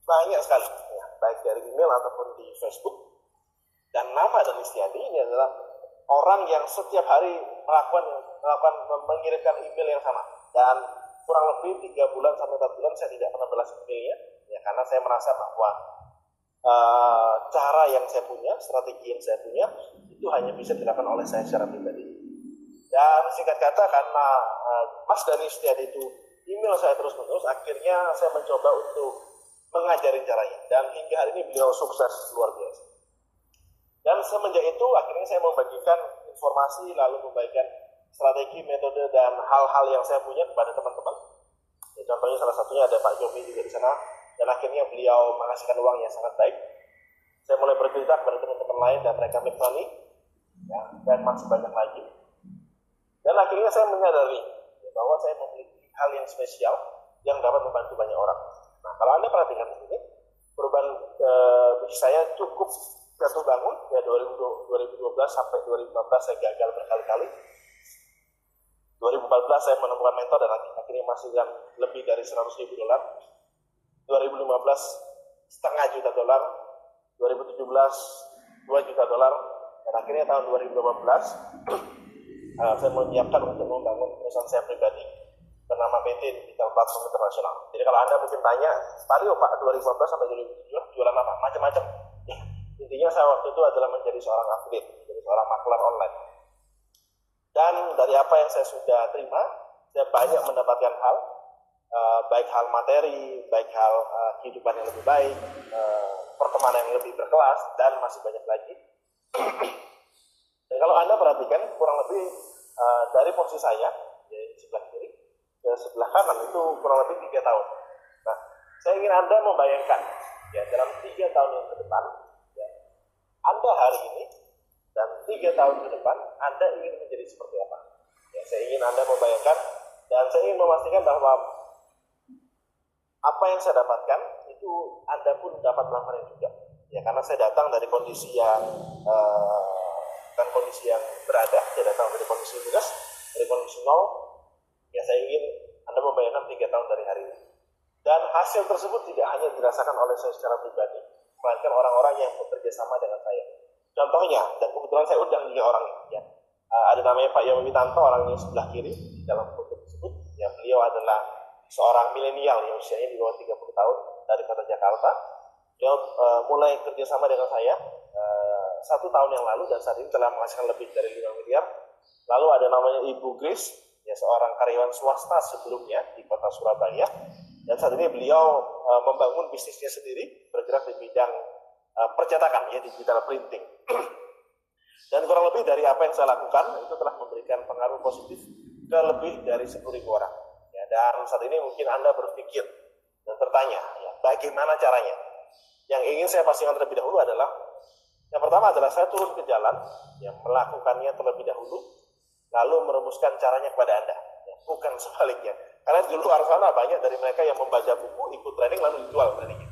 banyak sekali ya, baik dari email ataupun di Facebook. Dan nama Dani Setiadi ini adalah orang yang setiap hari melakukan mengirimkan email yang sama, dan kurang lebih 3 bulan sampai 4 bulan saya tidak pernah balas emailnya ya, karena saya merasa bahwa cara yang saya punya, strategi yang saya punya itu hanya bisa dilakukan oleh saya secara pribadi. Dan singkat kata, karena Mas Dani Setiadi itu email saya terus-menerus, akhirnya saya mencoba untuk mengajari caranya, dan hingga hari ini beliau sukses luar biasa. Dan semenjak itu akhirnya saya membagikan informasi, lalu membagikan strategi, metode, dan hal-hal yang saya punya kepada teman-teman. Ya, contohnya salah satunya ada Pak Jomi juga di sana, dan akhirnya beliau menghasilkan uang yang sangat baik. Saya mulai bercerita kepada teman-teman lain dan mereka make money, ya, dan masih banyak lagi. Dan akhirnya saya menyadari bahwa saya memiliki hal yang spesial yang dapat membantu banyak orang. Nah, kalau Anda perhatikan di sini, perubahan bisnis saya cukup jatuh bangun, ya 2012 sampai 2015 saya gagal berkali-kali. 2014 saya menemukan mentor dan akhirnya menghasilkan lebih dari $100.000. 2015 setengah juta dolar, 2017 $2 juta, dan akhirnya tahun 2018 saya menyiapkan untuk membangun perusahaan saya pribadi bernama PT Digital Platform Internasional. Jadi kalau Anda mungkin tanya, Pak 2015 sampai 2017 jualan apa? Macam-macam. Ya, intinya saya waktu itu adalah menjadi seorang affiliate, menjadi seorang maklar online. Dan dari apa yang saya sudah terima, saya banyak mendapatkan hal, baik hal materi, baik hal kehidupan yang lebih baik, pertemanan yang lebih berkelas, dan masih banyak lagi. Dan kalau Anda perhatikan, kurang lebih dari posisi saya, di sebelah kiri, ke sebelah kanan itu kurang lebih 3 tahun. Nah, saya ingin Anda membayangkan, ya dalam 3 tahun yang ke depan, ya, Anda hari ini, dan 3 tahun ke depan, Anda ingin menjadi seperti apa? Ya, saya ingin Anda membayangkan, dan saya ingin memastikan bahwa apa yang saya dapatkan, itu Anda pun dapat melakukannya juga. Ya, karena saya datang dari kondisi yang bukan kondisi yang berada, saya datang dari kondisi minus, dari kondisi nol. Ya, saya ingin Anda membayangkan 3 tahun dari hari ini. Dan hasil tersebut tidak hanya dirasakan oleh saya secara pribadi, melainkan orang-orang yang bekerja sama dengan saya. Contohnya, dan kebetulan saya undang 3 orang, ya. Ada namanya Pak Yomi Witanto, orangnya sebelah kiri di dalam foto tersebut. Ya, beliau adalah seorang milenial yang usianya di bawah 30 tahun dari kota Jakarta. Beliau mulai kerjasama dengan saya 1 tahun yang lalu dan saat ini telah menghasilkan lebih dari 5 miliar. Lalu ada namanya Ibu Grace, ya seorang karyawan swasta sebelumnya di kota Surabaya. Dan saat ini beliau membangun bisnisnya sendiri, bergerak di bidang percetakan, ya digital printing. Dan kurang lebih dari apa yang saya lakukan itu telah memberikan pengaruh positif ke lebih dari 10.000 orang. Ya, dan saat ini mungkin Anda berpikir dan bertanya, ya, bagaimana caranya? Yang ingin saya pastikan terlebih dahulu adalah, yang pertama adalah saya turun ke jalan, ya, melakukannya terlebih dahulu, lalu merumuskan caranya kepada Anda. Ya, bukan sebaliknya. Karena di luar sana banyak dari mereka yang membaca buku, ikut training, lalu dijual trainingnya.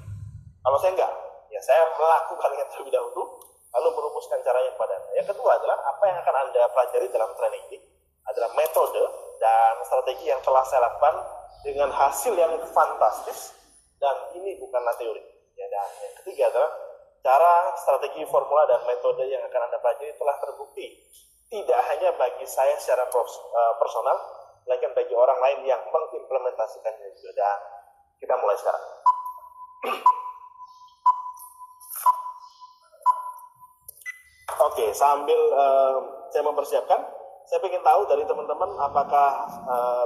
Kalau saya enggak, ya saya melakukannya terlebih dahulu, lalu merumuskan caranya kepada Anda. Yang kedua adalah, apa yang akan Anda pelajari dalam training ini adalah metode dan strategi yang telah saya lakukan dengan hasil yang fantastis, dan ini bukanlah teori. Ya, dan yang ketiga adalah cara, strategi, formula, dan metode yang akan Anda pelajari telah terbukti tidak hanya bagi saya secara personal, melainkan bagi orang lain yang mengimplementasikannya juga. Dan kita mulai sekarang. Oke, sambil saya mempersiapkan, saya ingin tahu dari teman-teman apakah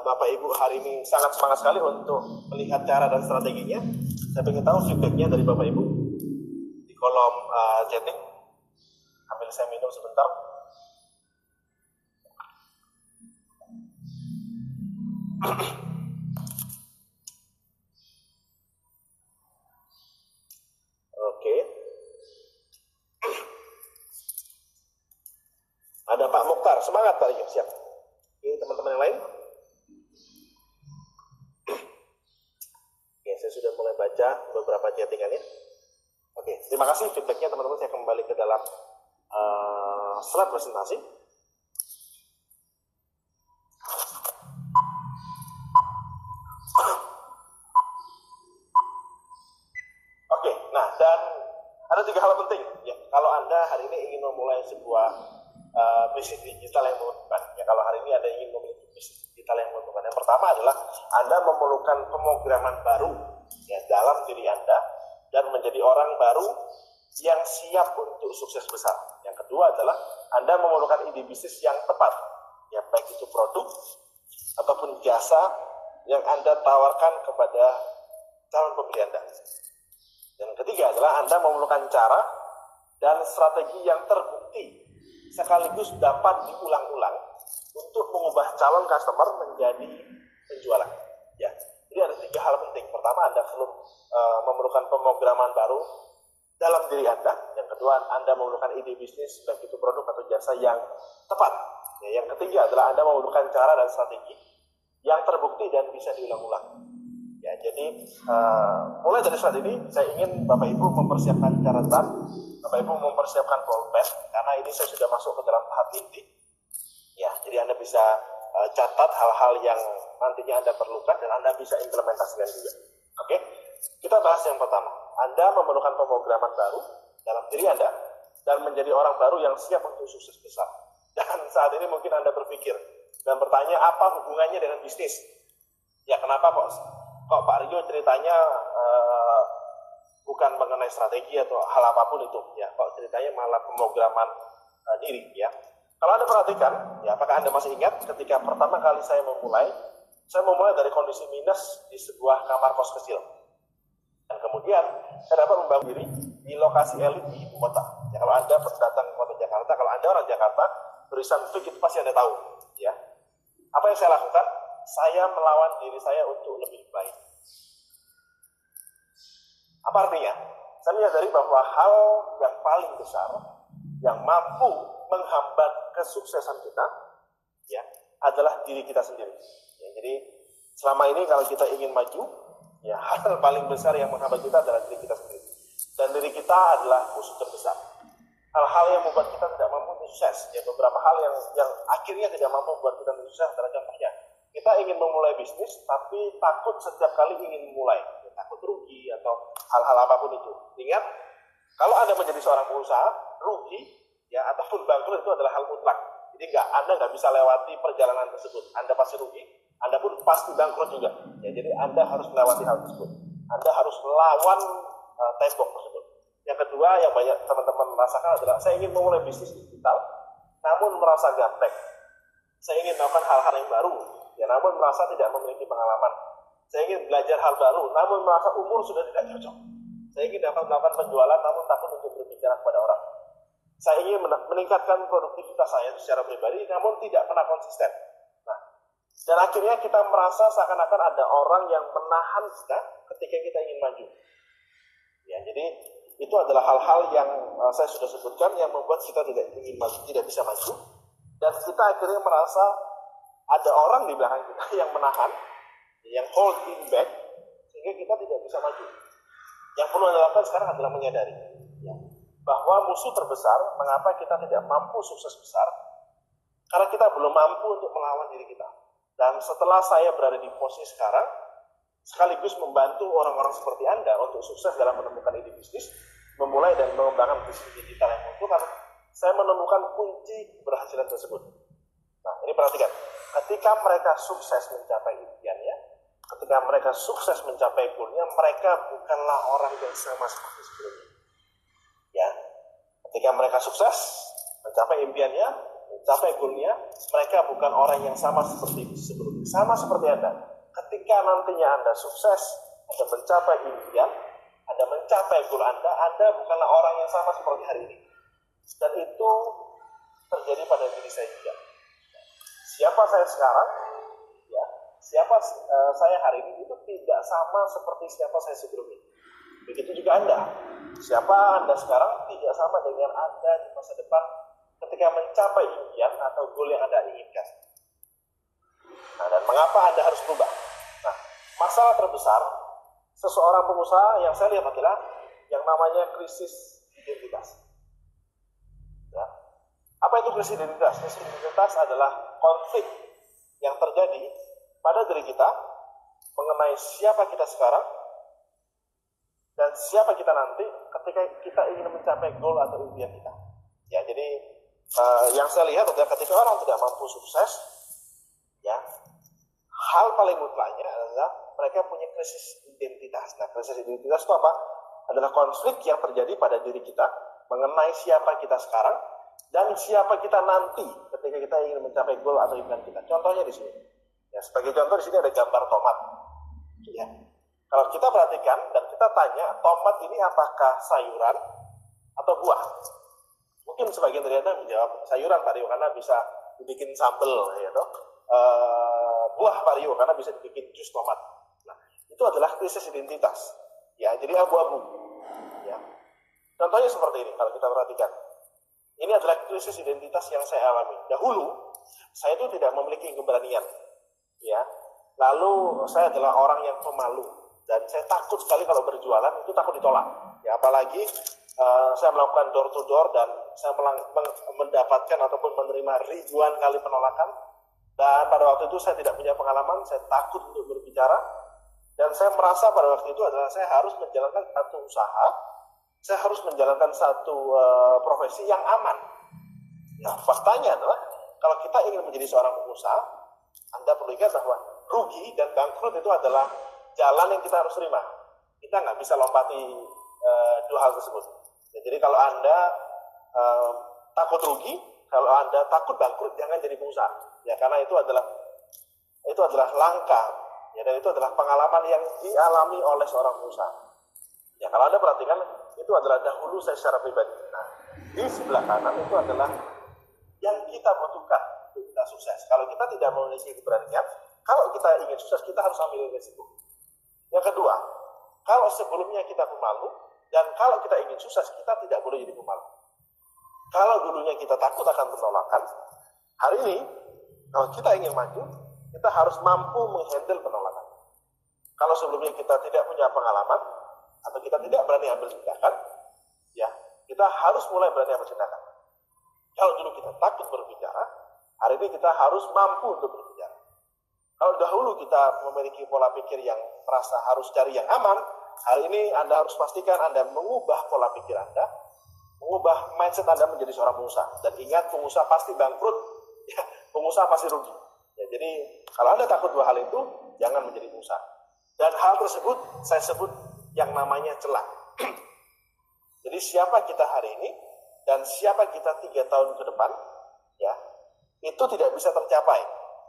Bapak Ibu hari ini sangat semangat sekali untuk melihat cara dan strateginya. Saya ingin tahu feedbacknya dari Bapak Ibu di kolom chatting. Ambil saya minum sebentar. Oke. Ada Pak Mokhtar, semangat Pak, yuk siap. Ini teman-teman yang lain. Oke, saya sudah mulai baca beberapa chattingannya. Oke, terima kasih feedbacknya teman-teman. Saya kembali ke dalam slide presentasi. Oke, nah dan ada 3 hal penting. Ya, kalau Anda hari ini ingin memulai sebuah bisnis digital yang menguntungkan. Ya, kalau hari ini Anda ingin memiliki bisnis digital yang menguntungkan, yang pertama adalah Anda memerlukan pemrograman baru, ya, dalam diri Anda dan menjadi orang baru yang siap untuk sukses besar. Yang kedua adalah Anda memerlukan ide bisnis yang tepat, ya, baik itu produk ataupun jasa yang Anda tawarkan kepada calon pembeli Anda. Dan ketiga adalah Anda memerlukan cara dan strategi yang terbukti sekaligus dapat diulang-ulang untuk mengubah calon customer menjadi penjualan. Ya, jadi ada 3 hal penting. Pertama, Anda perlu memerlukan pemrograman baru dalam diri Anda. Yang kedua, Anda memerlukan ide bisnis, baik itu produk atau jasa yang tepat. Ya, yang ketiga adalah Anda memerlukan cara dan strategi yang terbukti dan bisa diulang-ulang. Ya, jadi mulai dari saat ini saya ingin Bapak Ibu mempersiapkan catatan, Bapak Ibu mempersiapkan pulpen, karena ini saya sudah masuk ke dalam tahap inti. Ya, jadi Anda bisa catat hal-hal yang nantinya Anda perlukan dan Anda bisa implementasikan juga. Oke, kita bahas yang pertama. Anda memerlukan pemrograman baru dalam diri Anda dan menjadi orang baru yang siap untuk sukses besar. Dan saat ini mungkin Anda berpikir dan bertanya, apa hubungannya dengan bisnis? Ya, kenapa kok Pak Rio ceritanya bukan mengenai strategi atau hal apapun itu, ya, kok ceritanya malah pemrograman diri, ya. Kalau Anda perhatikan, ya, apakah Anda masih ingat ketika pertama kali saya memulai dari kondisi minus di sebuah kamar kos kecil. Dan kemudian saya dapat membangun diri di lokasi elit di ibu kota. Ya, kalau Anda datang ke kota Jakarta, kalau Anda orang Jakarta, tulisan Fik itu pasti Anda tahu, ya. Apa yang saya lakukan? Saya melawan diri saya untuk lebih baik. Apa artinya? Saya menyadari bahwa hal yang paling besar yang mampu menghambat kesuksesan kita, ya, adalah diri kita sendiri. Ya, jadi selama ini kalau kita ingin maju, ya, hal paling besar yang menghambat kita adalah diri kita sendiri. Dan diri kita adalah musuh terbesar. Hal-hal yang membuat kita tidak mampu sukses, ya, beberapa hal yang akhirnya tidak mampu membuat kita sukses adalah contohnya. Kita ingin memulai bisnis, tapi takut setiap kali ingin memulai. Ya, takut rugi atau hal-hal apapun itu. Ingat, kalau Anda menjadi seorang pengusaha, rugi, ya, ataupun bangkrut itu adalah hal mutlak. Jadi Anda nggak bisa lewati perjalanan tersebut. Anda pasti rugi, Anda pun pasti bangkrut juga. Ya, jadi Anda harus melewati hal tersebut. Anda harus melawan tembok tersebut. Yang kedua yang banyak teman-teman merasakan adalah saya ingin memulai bisnis digital, namun merasa gaptek. Saya ingin melakukan hal-hal yang baru, ya, namun merasa tidak memiliki pengalaman. Saya ingin belajar hal baru, namun merasa umur sudah tidak cocok. Saya ingin dapat melakukan penjualan, namun takut untuk berbicara kepada orang. Saya ingin meningkatkan produktivitas saya secara pribadi, namun tidak pernah konsisten. Nah, dan akhirnya kita merasa seakan-akan ada orang yang menahan kita ketika kita ingin maju. Ya, jadi itu adalah hal-hal yang saya sudah sebutkan yang membuat kita tidak ingin maju, tidak bisa maju, dan kita akhirnya merasa ada orang di belakang kita yang menahan, yang holding back, sehingga kita tidak bisa maju. Yang perlu Anda lakukan sekarang adalah menyadari, ya, bahwa musuh terbesar mengapa kita tidak mampu sukses besar, karena kita belum mampu untuk melawan diri kita. Dan setelah saya berada di posisi sekarang, sekaligus membantu orang-orang seperti Anda untuk sukses dalam menemukan ide bisnis, memulai dan mengembangkan bisnis digital yang mutu, karena saya menemukan kunci keberhasilan tersebut. Nah, ini perhatikan. Ketika mereka sukses mencapai impiannya, ketika mereka sukses mencapai goalnya, mereka bukanlah orang yang sama seperti sebelumnya. Ya, ketika mereka sukses mencapai impiannya, mencapai goalnya, mereka bukan orang yang sama seperti sebelumnya. Sama seperti Anda. Ketika nantinya Anda sukses, Anda mencapai impian, Anda mencapai goal Anda bukanlah orang yang sama seperti hari ini. Dan itu terjadi pada diri saya juga. Siapa saya sekarang, ya, siapa saya hari ini itu tidak sama seperti siapa saya sebelumnya. Begitu juga Anda. Siapa Anda sekarang tidak sama dengan Anda di masa depan ketika mencapai impian atau goal yang Anda inginkan. Nah, dan mengapa Anda harus berubah? Nah, masalah terbesar seseorang pengusaha yang saya lihat adalah yang namanya krisis identitas. Ya. Apa itu krisis identitas? Krisis identitas adalah konflik yang terjadi pada diri kita mengenai siapa kita sekarang dan siapa kita nanti ketika kita ingin mencapai goal atau impian kita. Ya, jadi yang saya lihat adalah ketika orang tidak mampu sukses, ya, hal paling mutlaknya adalah mereka punya krisis identitas. Nah, krisis identitas itu apa? Adalah konflik yang terjadi pada diri kita mengenai siapa kita sekarang dan siapa kita nanti ketika kita ingin mencapai goal atau impian kita. Contohnya di sini. Ya, sebagai contoh di sini ada gambar tomat. Ya. Kalau kita perhatikan dan kita tanya, tomat ini apakah sayuran atau buah? Mungkin sebagian dari Anda menjawab sayuran, Pak Rio, karena bisa dibikin sambal, ya toh. Buah, Pak Rio, karena bisa dibikin jus tomat. Nah, itu adalah krisis identitas. Ya, jadi abu-abu. Ya. Contohnya seperti ini kalau kita perhatikan. Ini adalah krisis identitas yang saya alami. Dahulu, saya itu tidak memiliki keberanian. Ya, Lalu saya adalah orang yang pemalu dan saya takut sekali kalau berjualan itu takut ditolak. Ya apalagi saya melakukan door to door dan saya mendapatkan ataupun menerima ribuan kali penolakan. Dan pada waktu itu saya tidak punya pengalaman, saya takut untuk berbicara. Dan saya merasa pada waktu itu adalah saya harus menjalankan satu usaha, saya harus menjalankan satu profesi yang aman. Nah, faktanya adalah kalau kita ingin menjadi seorang pengusaha, Anda perlu ingat bahwa rugi dan bangkrut itu adalah jalan yang kita harus terima. Kita nggak bisa lompati dua hal tersebut. Ya, jadi kalau Anda takut rugi, kalau Anda takut bangkrut, jangan jadi pengusaha. Ya, karena itu adalah langka. Ya, dan itu adalah pengalaman yang dialami oleh seorang pengusaha. Ya, kalau Anda perhatikan, itu adalah dahulu saya secara pribadi. Nah, di sebelah kanan itu adalah yang kita butuhkan untuk kita sukses. Kalau kita tidak memiliki keberanian, kalau kita ingin sukses, kita harus ambil risiko. Yang kedua, kalau sebelumnya kita pemalu, dan kalau kita ingin sukses, kita tidak boleh jadi pemalu. Kalau dulunya kita takut akan penolakan, hari ini, kalau kita ingin maju, kita harus mampu menghandle penolakan. Kalau sebelumnya kita tidak punya pengalaman, atau kita tidak berani ambil tindakan, ya, kita harus mulai berani ambil tindakan. Kalau dulu kita takut berbicara, hari ini kita harus mampu untuk berbicara. Kalau dahulu kita memiliki pola pikir yang merasa harus cari yang aman, hari ini Anda harus pastikan Anda mengubah pola pikir Anda, mengubah mindset Anda menjadi seorang pengusaha. Dan ingat, pengusaha pasti bangkrut, ya, pengusaha pasti rugi. Ya, jadi kalau Anda takut dua hal itu, jangan menjadi pengusaha. Dan hal tersebut saya sebut yang namanya celah. Jadi siapa kita hari ini dan siapa kita 3 tahun ke depan, ya, itu tidak bisa tercapai,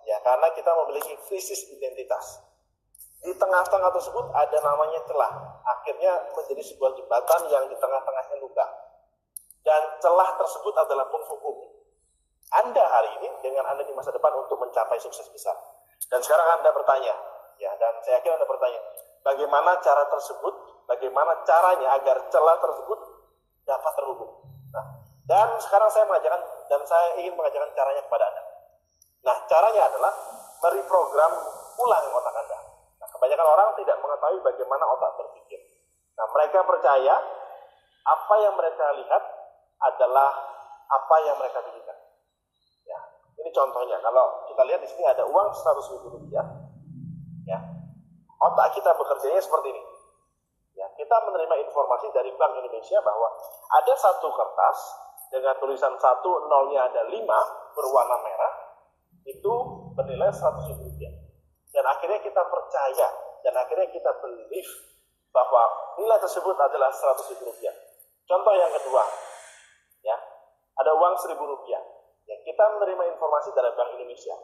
ya, karena kita memiliki krisis identitas. Di tengah-tengah tersebut ada namanya celah, akhirnya menjadi sebuah jembatan yang di tengah-tengahnya luka. Dan celah tersebut adalah penghubung Anda hari ini dengan Anda di masa depan untuk mencapai sukses besar. Dan sekarang Anda bertanya, ya, dan saya yakin Anda bertanya, bagaimana cara tersebut, bagaimana caranya agar celah tersebut dapat terhubung. Nah, dan sekarang saya ingin mengajarkan caranya kepada Anda. Nah, caranya adalah mereprogram ulang otak Anda. Nah, kebanyakan orang tidak mengetahui bagaimana otak berpikir. Nah, mereka percaya apa yang mereka lihat adalah apa yang mereka pikirkan. Ya, ini contohnya. Kalau kita lihat di sini ada uang 100.000 rupiah. Ya, otak kita bekerjanya seperti ini. Ya, kita menerima informasi dari Bank Indonesia bahwa ada satu kertas dengan tulisan 1, nolnya ada 5 berwarna merah, itu bernilai 100.000 rupiah. Dan akhirnya kita percaya, dan akhirnya kita believe bahwa nilai tersebut adalah 100.000 rupiah. Contoh yang kedua, ya, ada uang 1.000 rupiah. Ya, kita menerima informasi dari Bank Indonesia,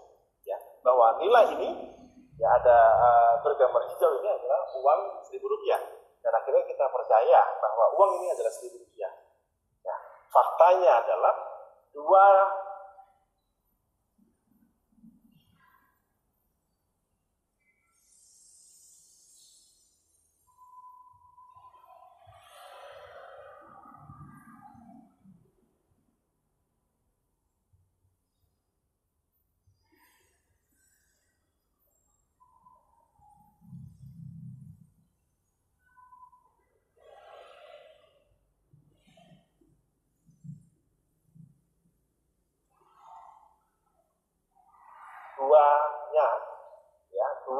ya, bahwa nilai ini, ya, ada bergambar hijau, ini adalah uang 1.000 rupiah. Dan akhirnya kita percaya bahwa uang ini adalah 1.000 rupiah. Ya, faktanya adalah dua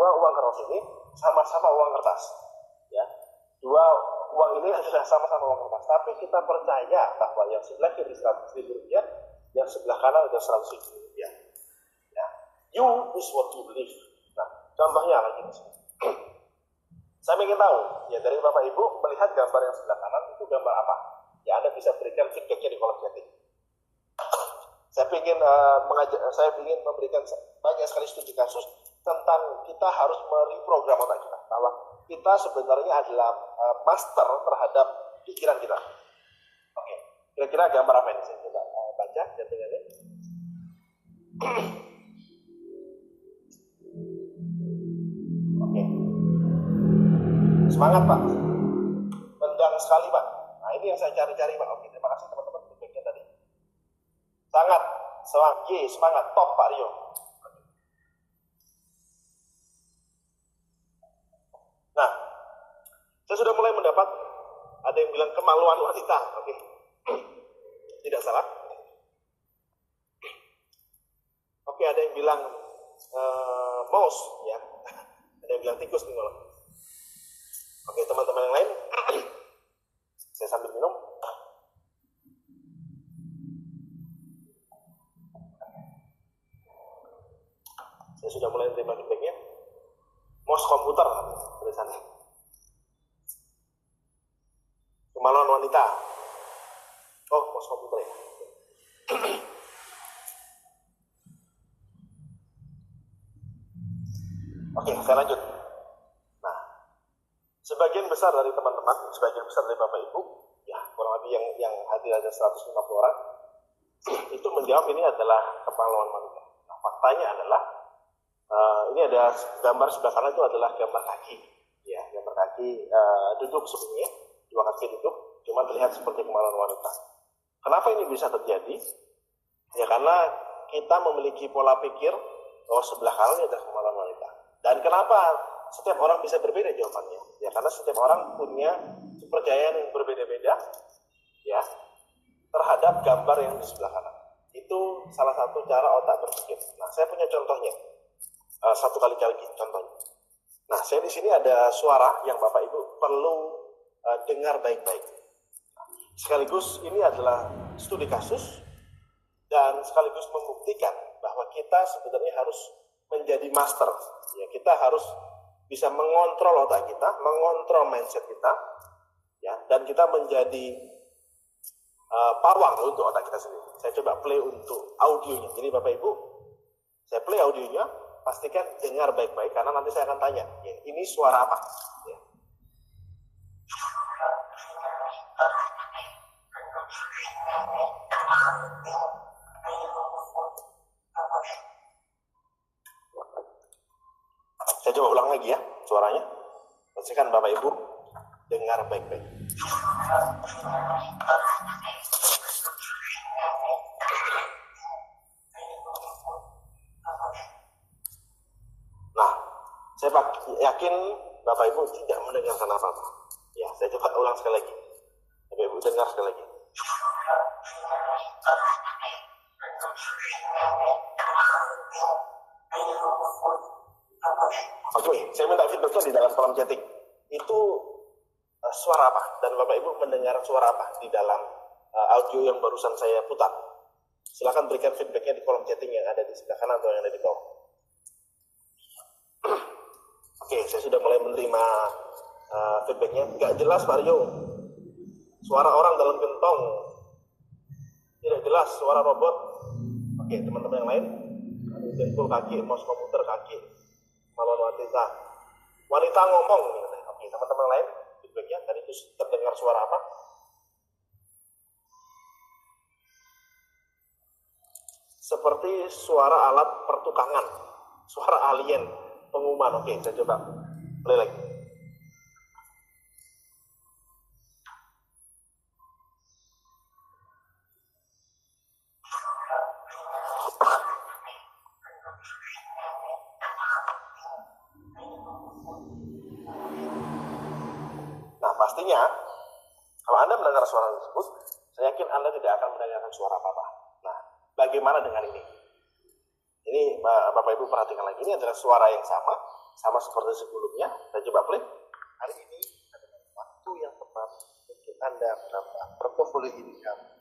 uang kertas ini sama-sama uang kertas. Ya, dua uang ini adalah sama-sama uang kertas. Tapi kita percaya bahwa yang sebelah kiri 100.000 rupiah, yang sebelah kanan adalah 100.000 rupiah. Ya, you is what you believe. Nah, contohnya lagi di sini. Saya ingin tahu, ya, dari Bapak Ibu melihat gambar yang sebelah kanan itu gambar apa? Ya, Anda bisa berikan feedbacknya di kolom chatting. Saya ingin memberikan banyak sekali studi kasus tentang kita harus mereprogram otak kita, bahwa kita sebenarnya adalah master terhadap pikiran kita. Oke, kira-kira gambar apa ini? Saya coba baca chattingannya. Oke, semangat Pak, mendang sekali Pak. Nah, ini yang saya cari-cari Pak. Oke, terima kasih teman-teman feedbacknya tadi. Semangat, top Pak Rio. Saya sudah mulai mendapat, ada yang bilang kemaluan wanita, oke. Tidak salah. Oke, ada yang bilang mouse, ya. Ada yang bilang tikus nih malah. Oke, teman-teman yang lain, saya sambil minum. Saya sudah mulai menerima feedbacknya. Mouse komputer, tulisannya. Kemaluan wanita. Oh, mouse komputer ya. Oke, saya lanjut. Nah, sebagian besar dari teman-teman, sebagian besar dari Bapak Ibu, ya kurang lebih yang hadir ada 150 orang, itu menjawab ini adalah kemaluan wanita. Nah, faktanya adalah ini ada gambar sebelah kanan itu adalah gambar kaki, ya gambar kaki duduk sebenarnya, dua kaki duduk, cuma terlihat seperti kemaluan wanita. Kenapa ini bisa terjadi? Ya karena kita memiliki pola pikir bahwa sebelah kanan adalah kemaluan wanita. Dan kenapa setiap orang bisa berbeda jawabannya? Ya karena setiap orang punya kepercayaan yang berbeda-beda, ya terhadap gambar yang di sebelah kanan. Itu salah satu cara otak berpikir. Nah, saya punya contohnya. Satu kali lagi contohnya. Nah, saya di sini ada suara yang Bapak Ibu perlu dengar baik-baik. Sekaligus ini adalah studi kasus dan sekaligus membuktikan bahwa kita sebenarnya harus menjadi master. Ya, kita harus bisa mengontrol otak kita, mengontrol mindset kita, ya, dan kita menjadi pawang untuk otak kita sendiri. Saya coba play untuk audionya. Jadi Bapak Ibu, saya play audionya, pastikan dengar baik-baik karena nanti saya akan tanya, ya, ini suara apa? Ya. Saya coba ulang lagi ya suaranya. Pastikan Bapak Ibu dengar baik-baik. Nah, saya yakin Bapak Ibu tidak mendengarkan apa-apa. Ya, saya coba ulang sekali lagi. Bapak Ibu dengar sekali lagi. Oke, saya minta feedbacknya di dalam kolom chatting. Itu suara apa? Dan Bapak Ibu mendengar suara apa di dalam audio yang barusan saya putar? Silakan berikan feedbacknya di kolom chatting yang ada di sebelah kanan atau yang ada di bawah. Oke, saya sudah mulai menerima feedbacknya. Nggak jelas Mario. Suara orang dalam gentong. Tidak jelas, suara robot. Oke, teman-teman yang lain. Dengkul kaki, mouse komputer kaki. Maluan wanita. Wanita ngomong. Oke, teman-teman lain. Feedbacknya tadi itu terdengar suara apa? Seperti suara alat pertukangan. Suara alien. Pengumuman. Oke, saya coba play lagi. Nah, pastinya kalau Anda mendengar suara tersebut, saya yakin Anda tidak akan mendengarkan suara apa-apa. Nah, bagaimana dengan ini? Ini Bapak Ibu perhatikan lagi, ini adalah suara yang sama seperti sebelumnya. Saya coba play. Hari ini adalah waktu yang tepat untuk Anda menambah portofolio income.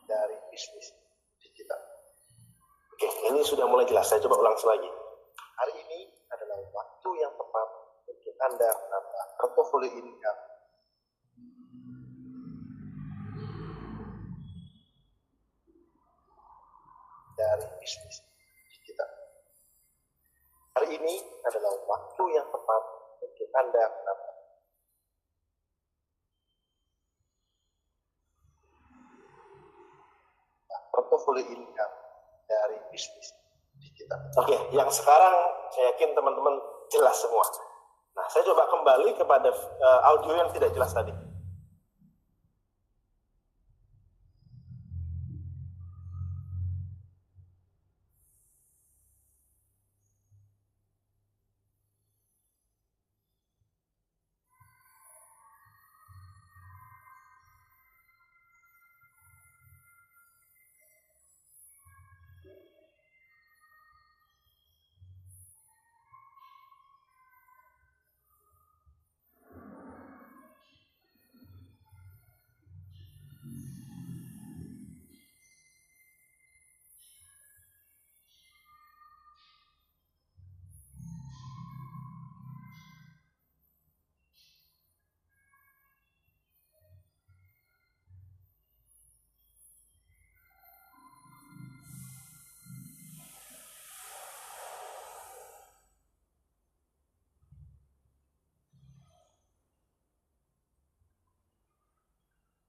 Dari bisnis digital. Oke, ini ini sudah mulai jelas. Saya coba ulang lagi. Hari ini adalah waktu yang tepat untuk Anda menambah portofolio income dari bisnis digital. Hari ini adalah waktu yang tepat untuk Anda menambah portofolio income dari bisnis digital. Oke, yang sekarang saya yakin teman-teman jelas semua. Nah, saya coba kembali kepada audio yang tidak jelas tadi.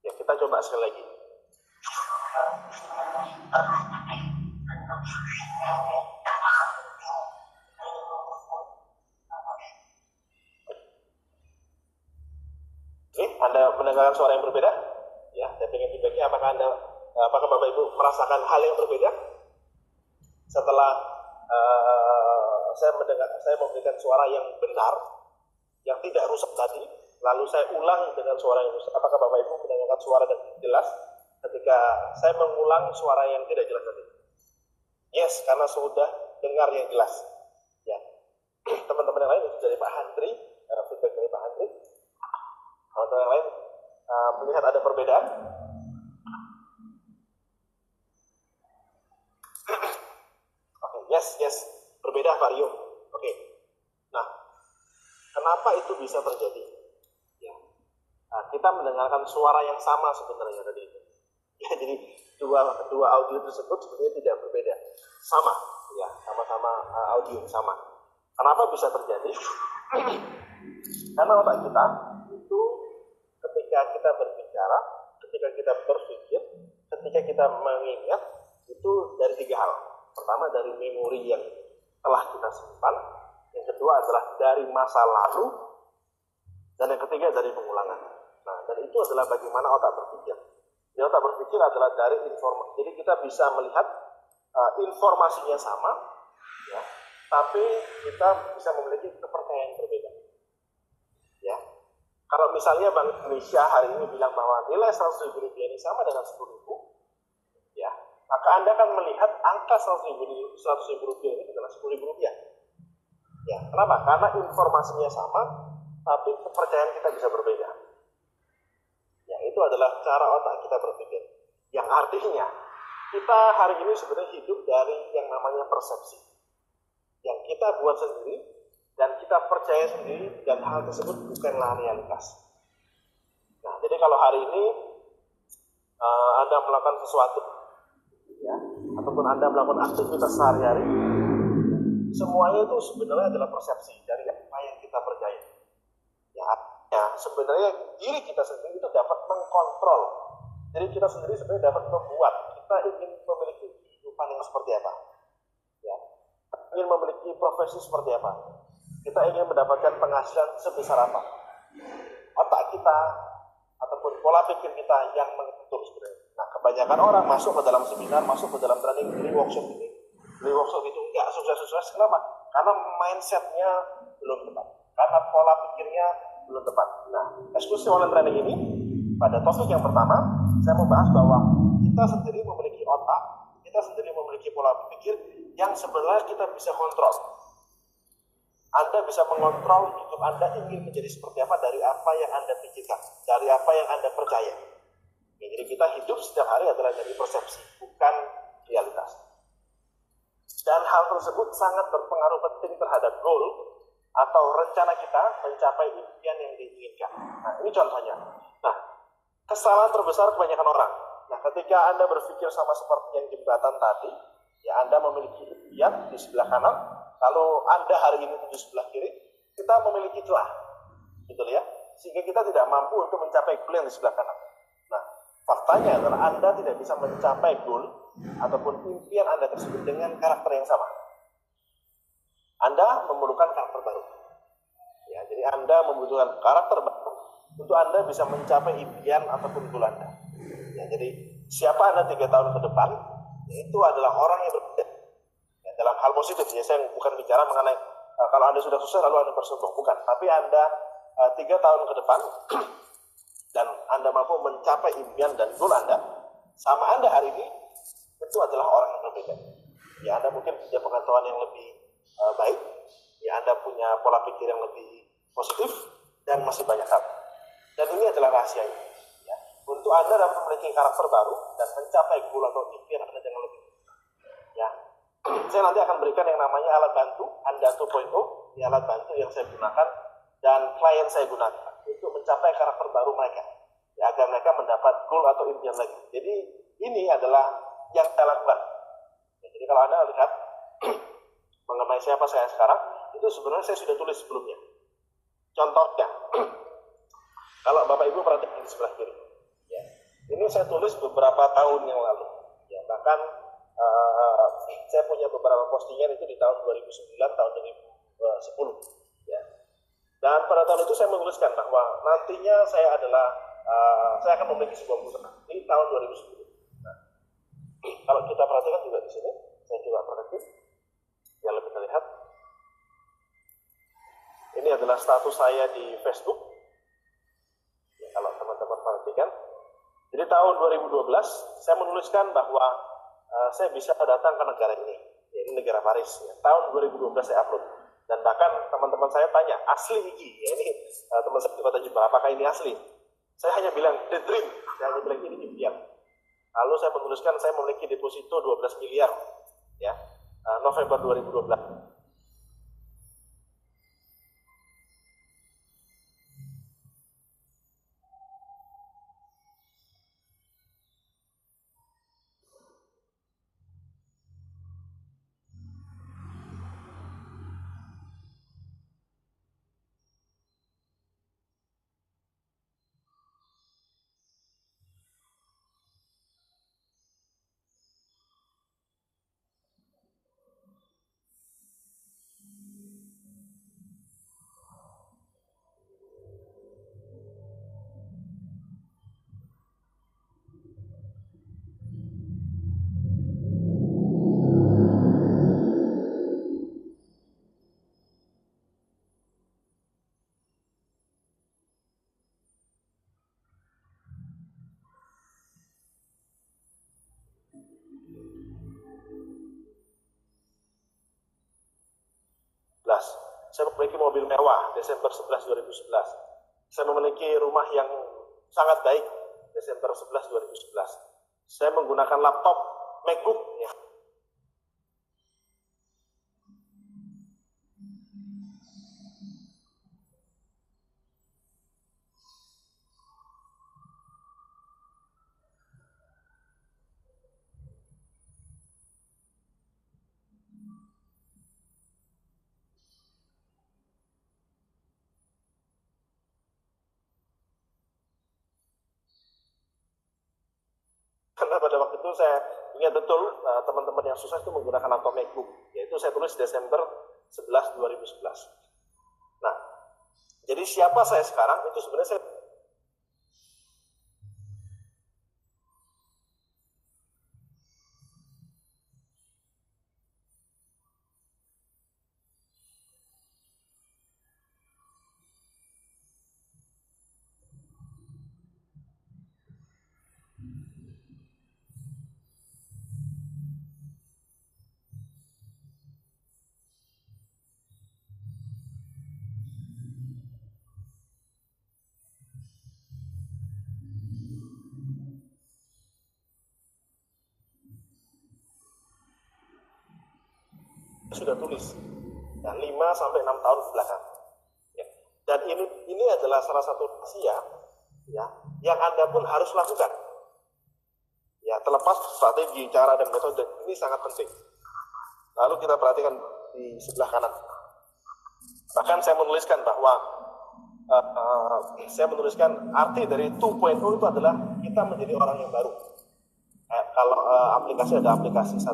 Ya, kita coba sekali lagi. Oke, Anda mendengarkan suara yang berbeda? Ya, saya ingin feedbacknya apakah Bapak Ibu merasakan hal yang berbeda? Setelah saya memberikan suara yang benar, yang tidak rusak tadi, lalu saya ulang dengan suara yang rusak. Apakah Bapak Ibu mendengarkan suara yang jelas ketika saya mengulang suara yang tidak jelas tadi? Yes, karena sudah dengar yang jelas. Ya, teman-teman yang lain itu dari Pak Handri, feedback dari Pak Handri. Teman-teman yang lain melihat ada perbedaan? Oke, yes, berbeda Pak Rio. Oke. Nah, kenapa itu bisa terjadi? Ya, kita mendengarkan suara yang sama sebenarnya tadi itu. Ya, jadi dua audio tersebut sebenarnya tidak berbeda, sama, ya, sama-sama audio sama. Kenapa bisa terjadi? Karena otak kita itu ketika kita berbicara, ketika kita berpikir, ketika kita mengingat itu dari tiga hal. Pertama dari memori yang telah kita simpan, yang kedua adalah dari masa lalu, dan yang ketiga dari pengulangan. Nah, dan itu adalah bagaimana otak berpikir. Ya, otak berpikir adalah dari informasi. Jadi kita bisa melihat informasinya sama, ya, tapi kita bisa memiliki kepercayaan berbeda. Ya, kalau misalnya Bank Indonesia hari ini bilang bahwa nilai 100.000 rupiah ini sama dengan 10.000, ya, maka Anda akan melihat angka 100.000 rupiah ini adalah 10.000 rupiah. Ya, kenapa? Karena informasinya sama, tapi kepercayaan kita bisa berbeda. Ya, itu adalah cara otak kita berpikir. Yang artinya, kita hari ini sebenarnya hidup dari yang namanya persepsi. Yang kita buat sendiri, dan kita percaya sendiri, dan hal tersebut bukanlah realitas. Nah, jadi kalau hari ini Anda melakukan sesuatu, ya, ataupun Anda melakukan aktivitas sehari-hari, semuanya itu sebenarnya adalah persepsi dari apa yang kita percaya. Ya, sebenarnya diri kita sendiri itu dapat mengkontrol. Jadi kita sendiri sebenarnya dapat membuat kita ingin memiliki kehidupan yang seperti apa. Ya, ingin memiliki profesi seperti apa. Kita ingin mendapatkan penghasilan sebesar apa. Otak kita ataupun pola pikir kita yang mengatur sebenarnya. Nah, kebanyakan orang masuk ke dalam seminar, masuk ke dalam training, beli workshop itu enggak sukses. Kenapa? Karena mindsetnya belum tepat. Karena pola pikirnya belum tepat. Nah, eksklusif online training ini pada topik yang pertama, saya membahas bahwa kita sendiri memiliki otak, kita sendiri memiliki pola pikir yang sebenarnya kita bisa kontrol. Anda bisa mengontrol hidup Anda ingin menjadi seperti apa dari apa yang Anda pikirkan, dari apa yang Anda percaya. Jadi kita hidup setiap hari adalah dari persepsi, bukan realitas. Dan hal tersebut sangat berpengaruh penting terhadap goal atau rencana kita mencapai impian yang diinginkan. Nah, ini contohnya. Nah, kesalahan terbesar kebanyakan orang. Nah, ketika Anda berpikir sama seperti yang jembatan tadi, ya Anda memiliki impian di sebelah kanan, kalau Anda hari ini di sebelah kiri, kita memiliki celah, betul ya? Sehingga kita tidak mampu untuk mencapai goal yang di sebelah kanan. Nah, faktanya adalah Anda tidak bisa mencapai goal ataupun impian Anda tersebut dengan karakter yang sama. Anda memerlukan karakter baru. Ya, jadi Anda membutuhkan karakter baru untuk Anda bisa mencapai impian ataupun goal Anda. Ya, jadi siapa Anda 3 tahun ke depan, itu adalah orang yang berbeda. Ya, dalam hal positif, ya saya bukan bicara mengenai kalau Anda sudah sukses lalu Anda bersombong, bukan. Tapi Anda 3 tahun ke depan dan Anda mampu mencapai impian dan goal Anda, sama Anda hari ini, itu adalah orang yang berbeda. Ya, Anda mungkin punya pengetahuan yang lebih baik, ya Anda punya pola pikir yang lebih positif, dan masih banyak hal. Dan ini adalah rahasianya. Ya. Untuk Anda dapat memiliki karakter baru dan mencapai goal atau impian Anda dengan lebih mudah. Ya. Saya nanti akan berikan yang namanya alat bantu, Anda 2.0, ini alat bantu yang saya gunakan dan klien saya gunakan untuk mencapai karakter baru mereka, ya, agar mereka mendapat goal atau impian lagi. Jadi ini adalah yang saya lakukan. Ya, jadi kalau Anda lihat mengenai siapa saya sekarang, itu sebenarnya saya sudah tulis sebelumnya. Contohnya, kalau Bapak Ibu perhatikan di sebelah kiri, ya, ini saya tulis beberapa tahun yang lalu. Ya, bahkan saya punya beberapa postingan itu di tahun 2009, tahun 2010. Ya. Dan pada tahun itu saya menuliskan bahwa nantinya saya akan memiliki sebuah perusahaan di tahun 2010. Nah, kalau kita perhatikan juga di sini, saya coba perhatikan, ya lebih terlihat. Ini adalah status saya di Facebook. Ya, kalau teman-teman perhatikan. Jadi tahun 2012 saya menuliskan bahwa saya bisa datang ke negara ini, ya, ini negara Paris. Ya. Tahun 2012 saya upload. Dan bahkan teman-teman saya tanya, asli ini? Ya, ini teman saya di Kota Jepang, apakah ini asli? Saya hanya bilang the dream, saya hanya bilang ini impian. Lalu saya menuliskan saya memiliki deposito 12 miliar, ya, November 2012. Saya memiliki mobil mewah Desember 11 2011. Saya memiliki rumah yang sangat baik Desember 11 2011. Saya menggunakan laptop MacBook, ya. Karena pada waktu itu saya ingat betul teman-teman yang sukses itu menggunakan laptop MacBook, yaitu saya tulis Desember 11 2011. Nah, jadi siapa saya sekarang itu sebenarnya saya sudah tulis. Nah, 5 sampai 6 tahun ke belakang. Ya. Dan ini adalah salah satu rahasia ya, yang Anda pun harus lakukan. Ya, terlepas strategi, cara, dan metode, ini sangat penting. Lalu kita perhatikan di sebelah kanan. Bahkan saya menuliskan bahwa arti dari 2.0 itu adalah kita menjadi orang yang baru. Kalau aplikasi ada aplikasi 1.0,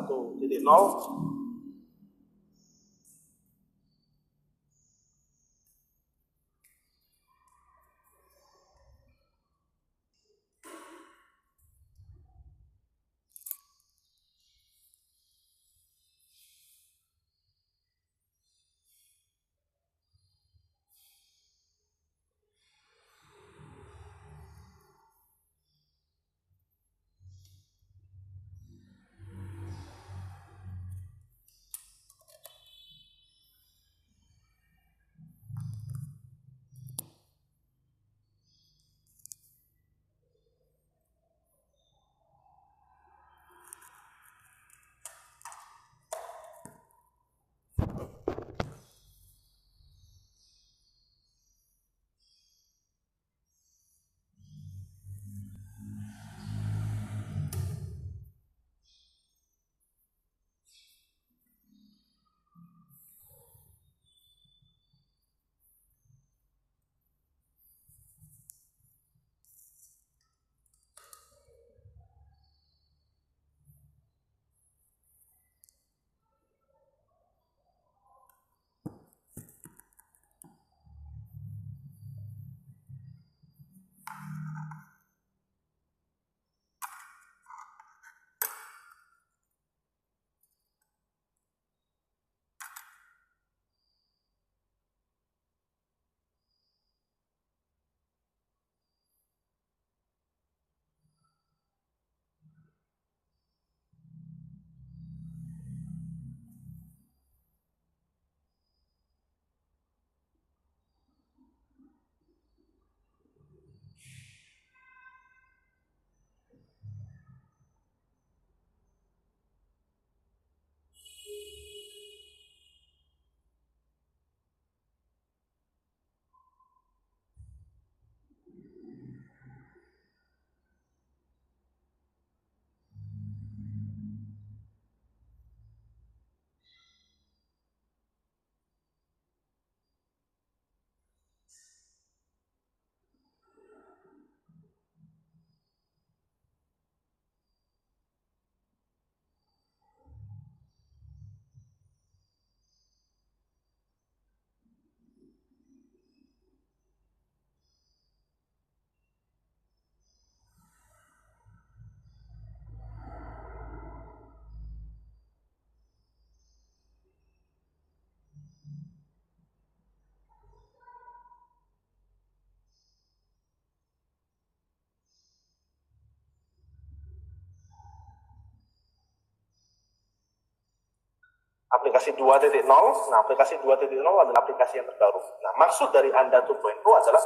aplikasi 2.0. Nah, aplikasi 2.0 adalah aplikasi yang terbaru. Nah, maksud dari Anda 2.0 adalah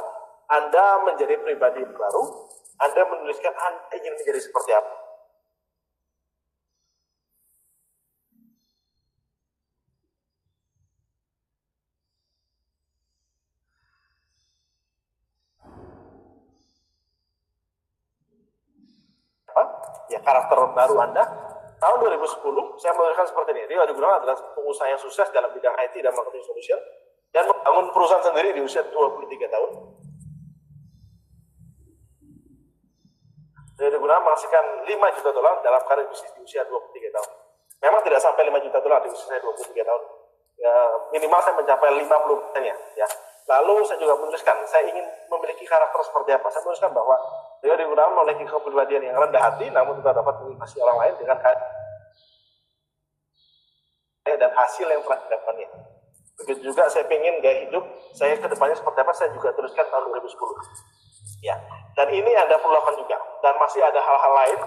Anda menjadi pribadi baru, Anda menuliskan Anda ingin menjadi seperti apa. Ya, karakter baru Anda. Tahun 2010, saya menuliskan seperti ini. Rio Hadi Gunawan adalah pengusaha yang sukses dalam bidang IT dan marketing solution dan membangun perusahaan sendiri di usia 23 tahun. Rio Hadi Gunawan menghasilkan 5 juta dolar dalam karir bisnis di usia 23 tahun. Memang tidak sampai 5 juta dolar di usia saya 23 tahun. Ya, minimal saya mencapai 50%-nya. Ya. Lalu saya juga menuliskan, saya ingin memiliki karakter seperti apa. Saya menuliskan bahwa Rio Hadi Gunawan memiliki kepribadian yang rendah hati, namun juga dapat menginspirasi orang lain dengan dan hasil yang telah didapatkannya. Begitu juga saya ingin gaya hidup saya ke depannya seperti apa, saya juga tuliskan tahun 2010. Ya, dan ini Anda perlu lakukan juga. Dan masih ada hal-hal lain.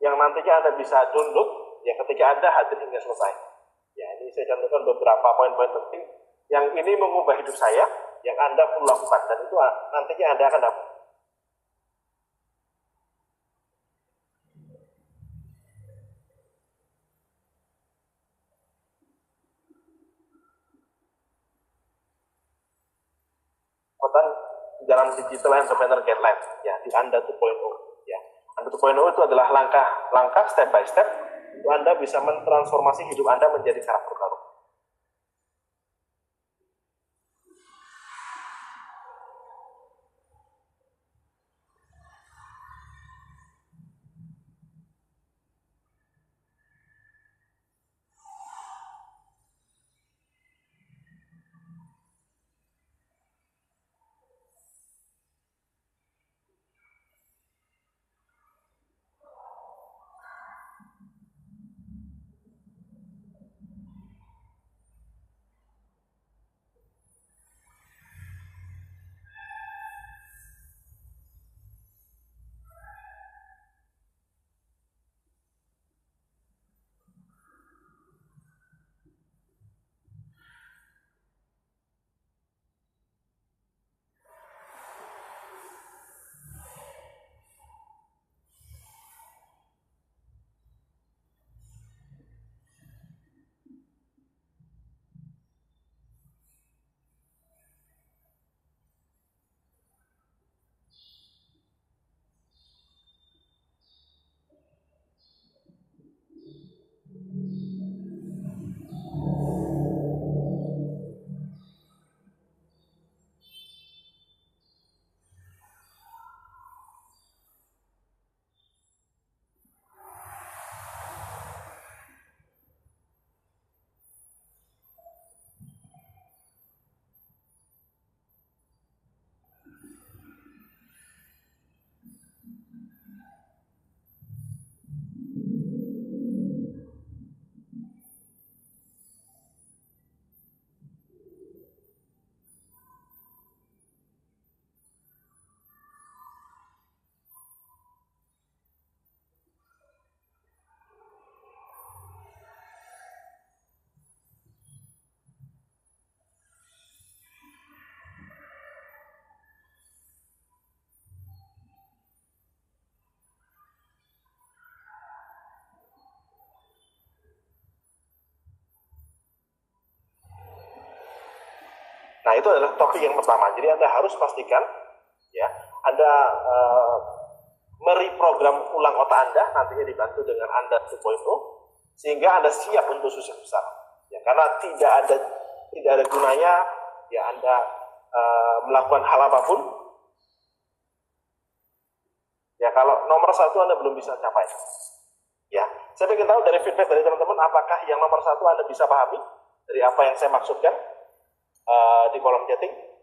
yang nantinya Anda bisa download ya ketika Anda hadir hingga selesai. Ya, ini saya contohkan beberapa poin-poin penting yang ini mengubah hidup saya, yang Anda perlu lakukan, dan itu nantinya Anda akan dapat. Dalam digital entrepreneur guideline ya di Anda 2.0 ya. Anda 2.0 itu adalah langkah step by step untuk Anda bisa mentransformasi hidup Anda menjadi karakter baru. Nah, itu adalah topik yang pertama. Jadi Anda harus pastikan ya, Anda mereprogram ulang otak Anda, nantinya dibantu dengan Anda 2.0, sehingga Anda siap untuk sukses besar. Ya, karena tidak ada gunanya ya Anda melakukan hal apapun ya kalau nomor 1 Anda belum bisa capai. Ya, saya ingin tahu dari feedback dari teman-teman, apakah yang nomor 1 Anda bisa pahami dari apa yang saya maksudkan di kolom chatting.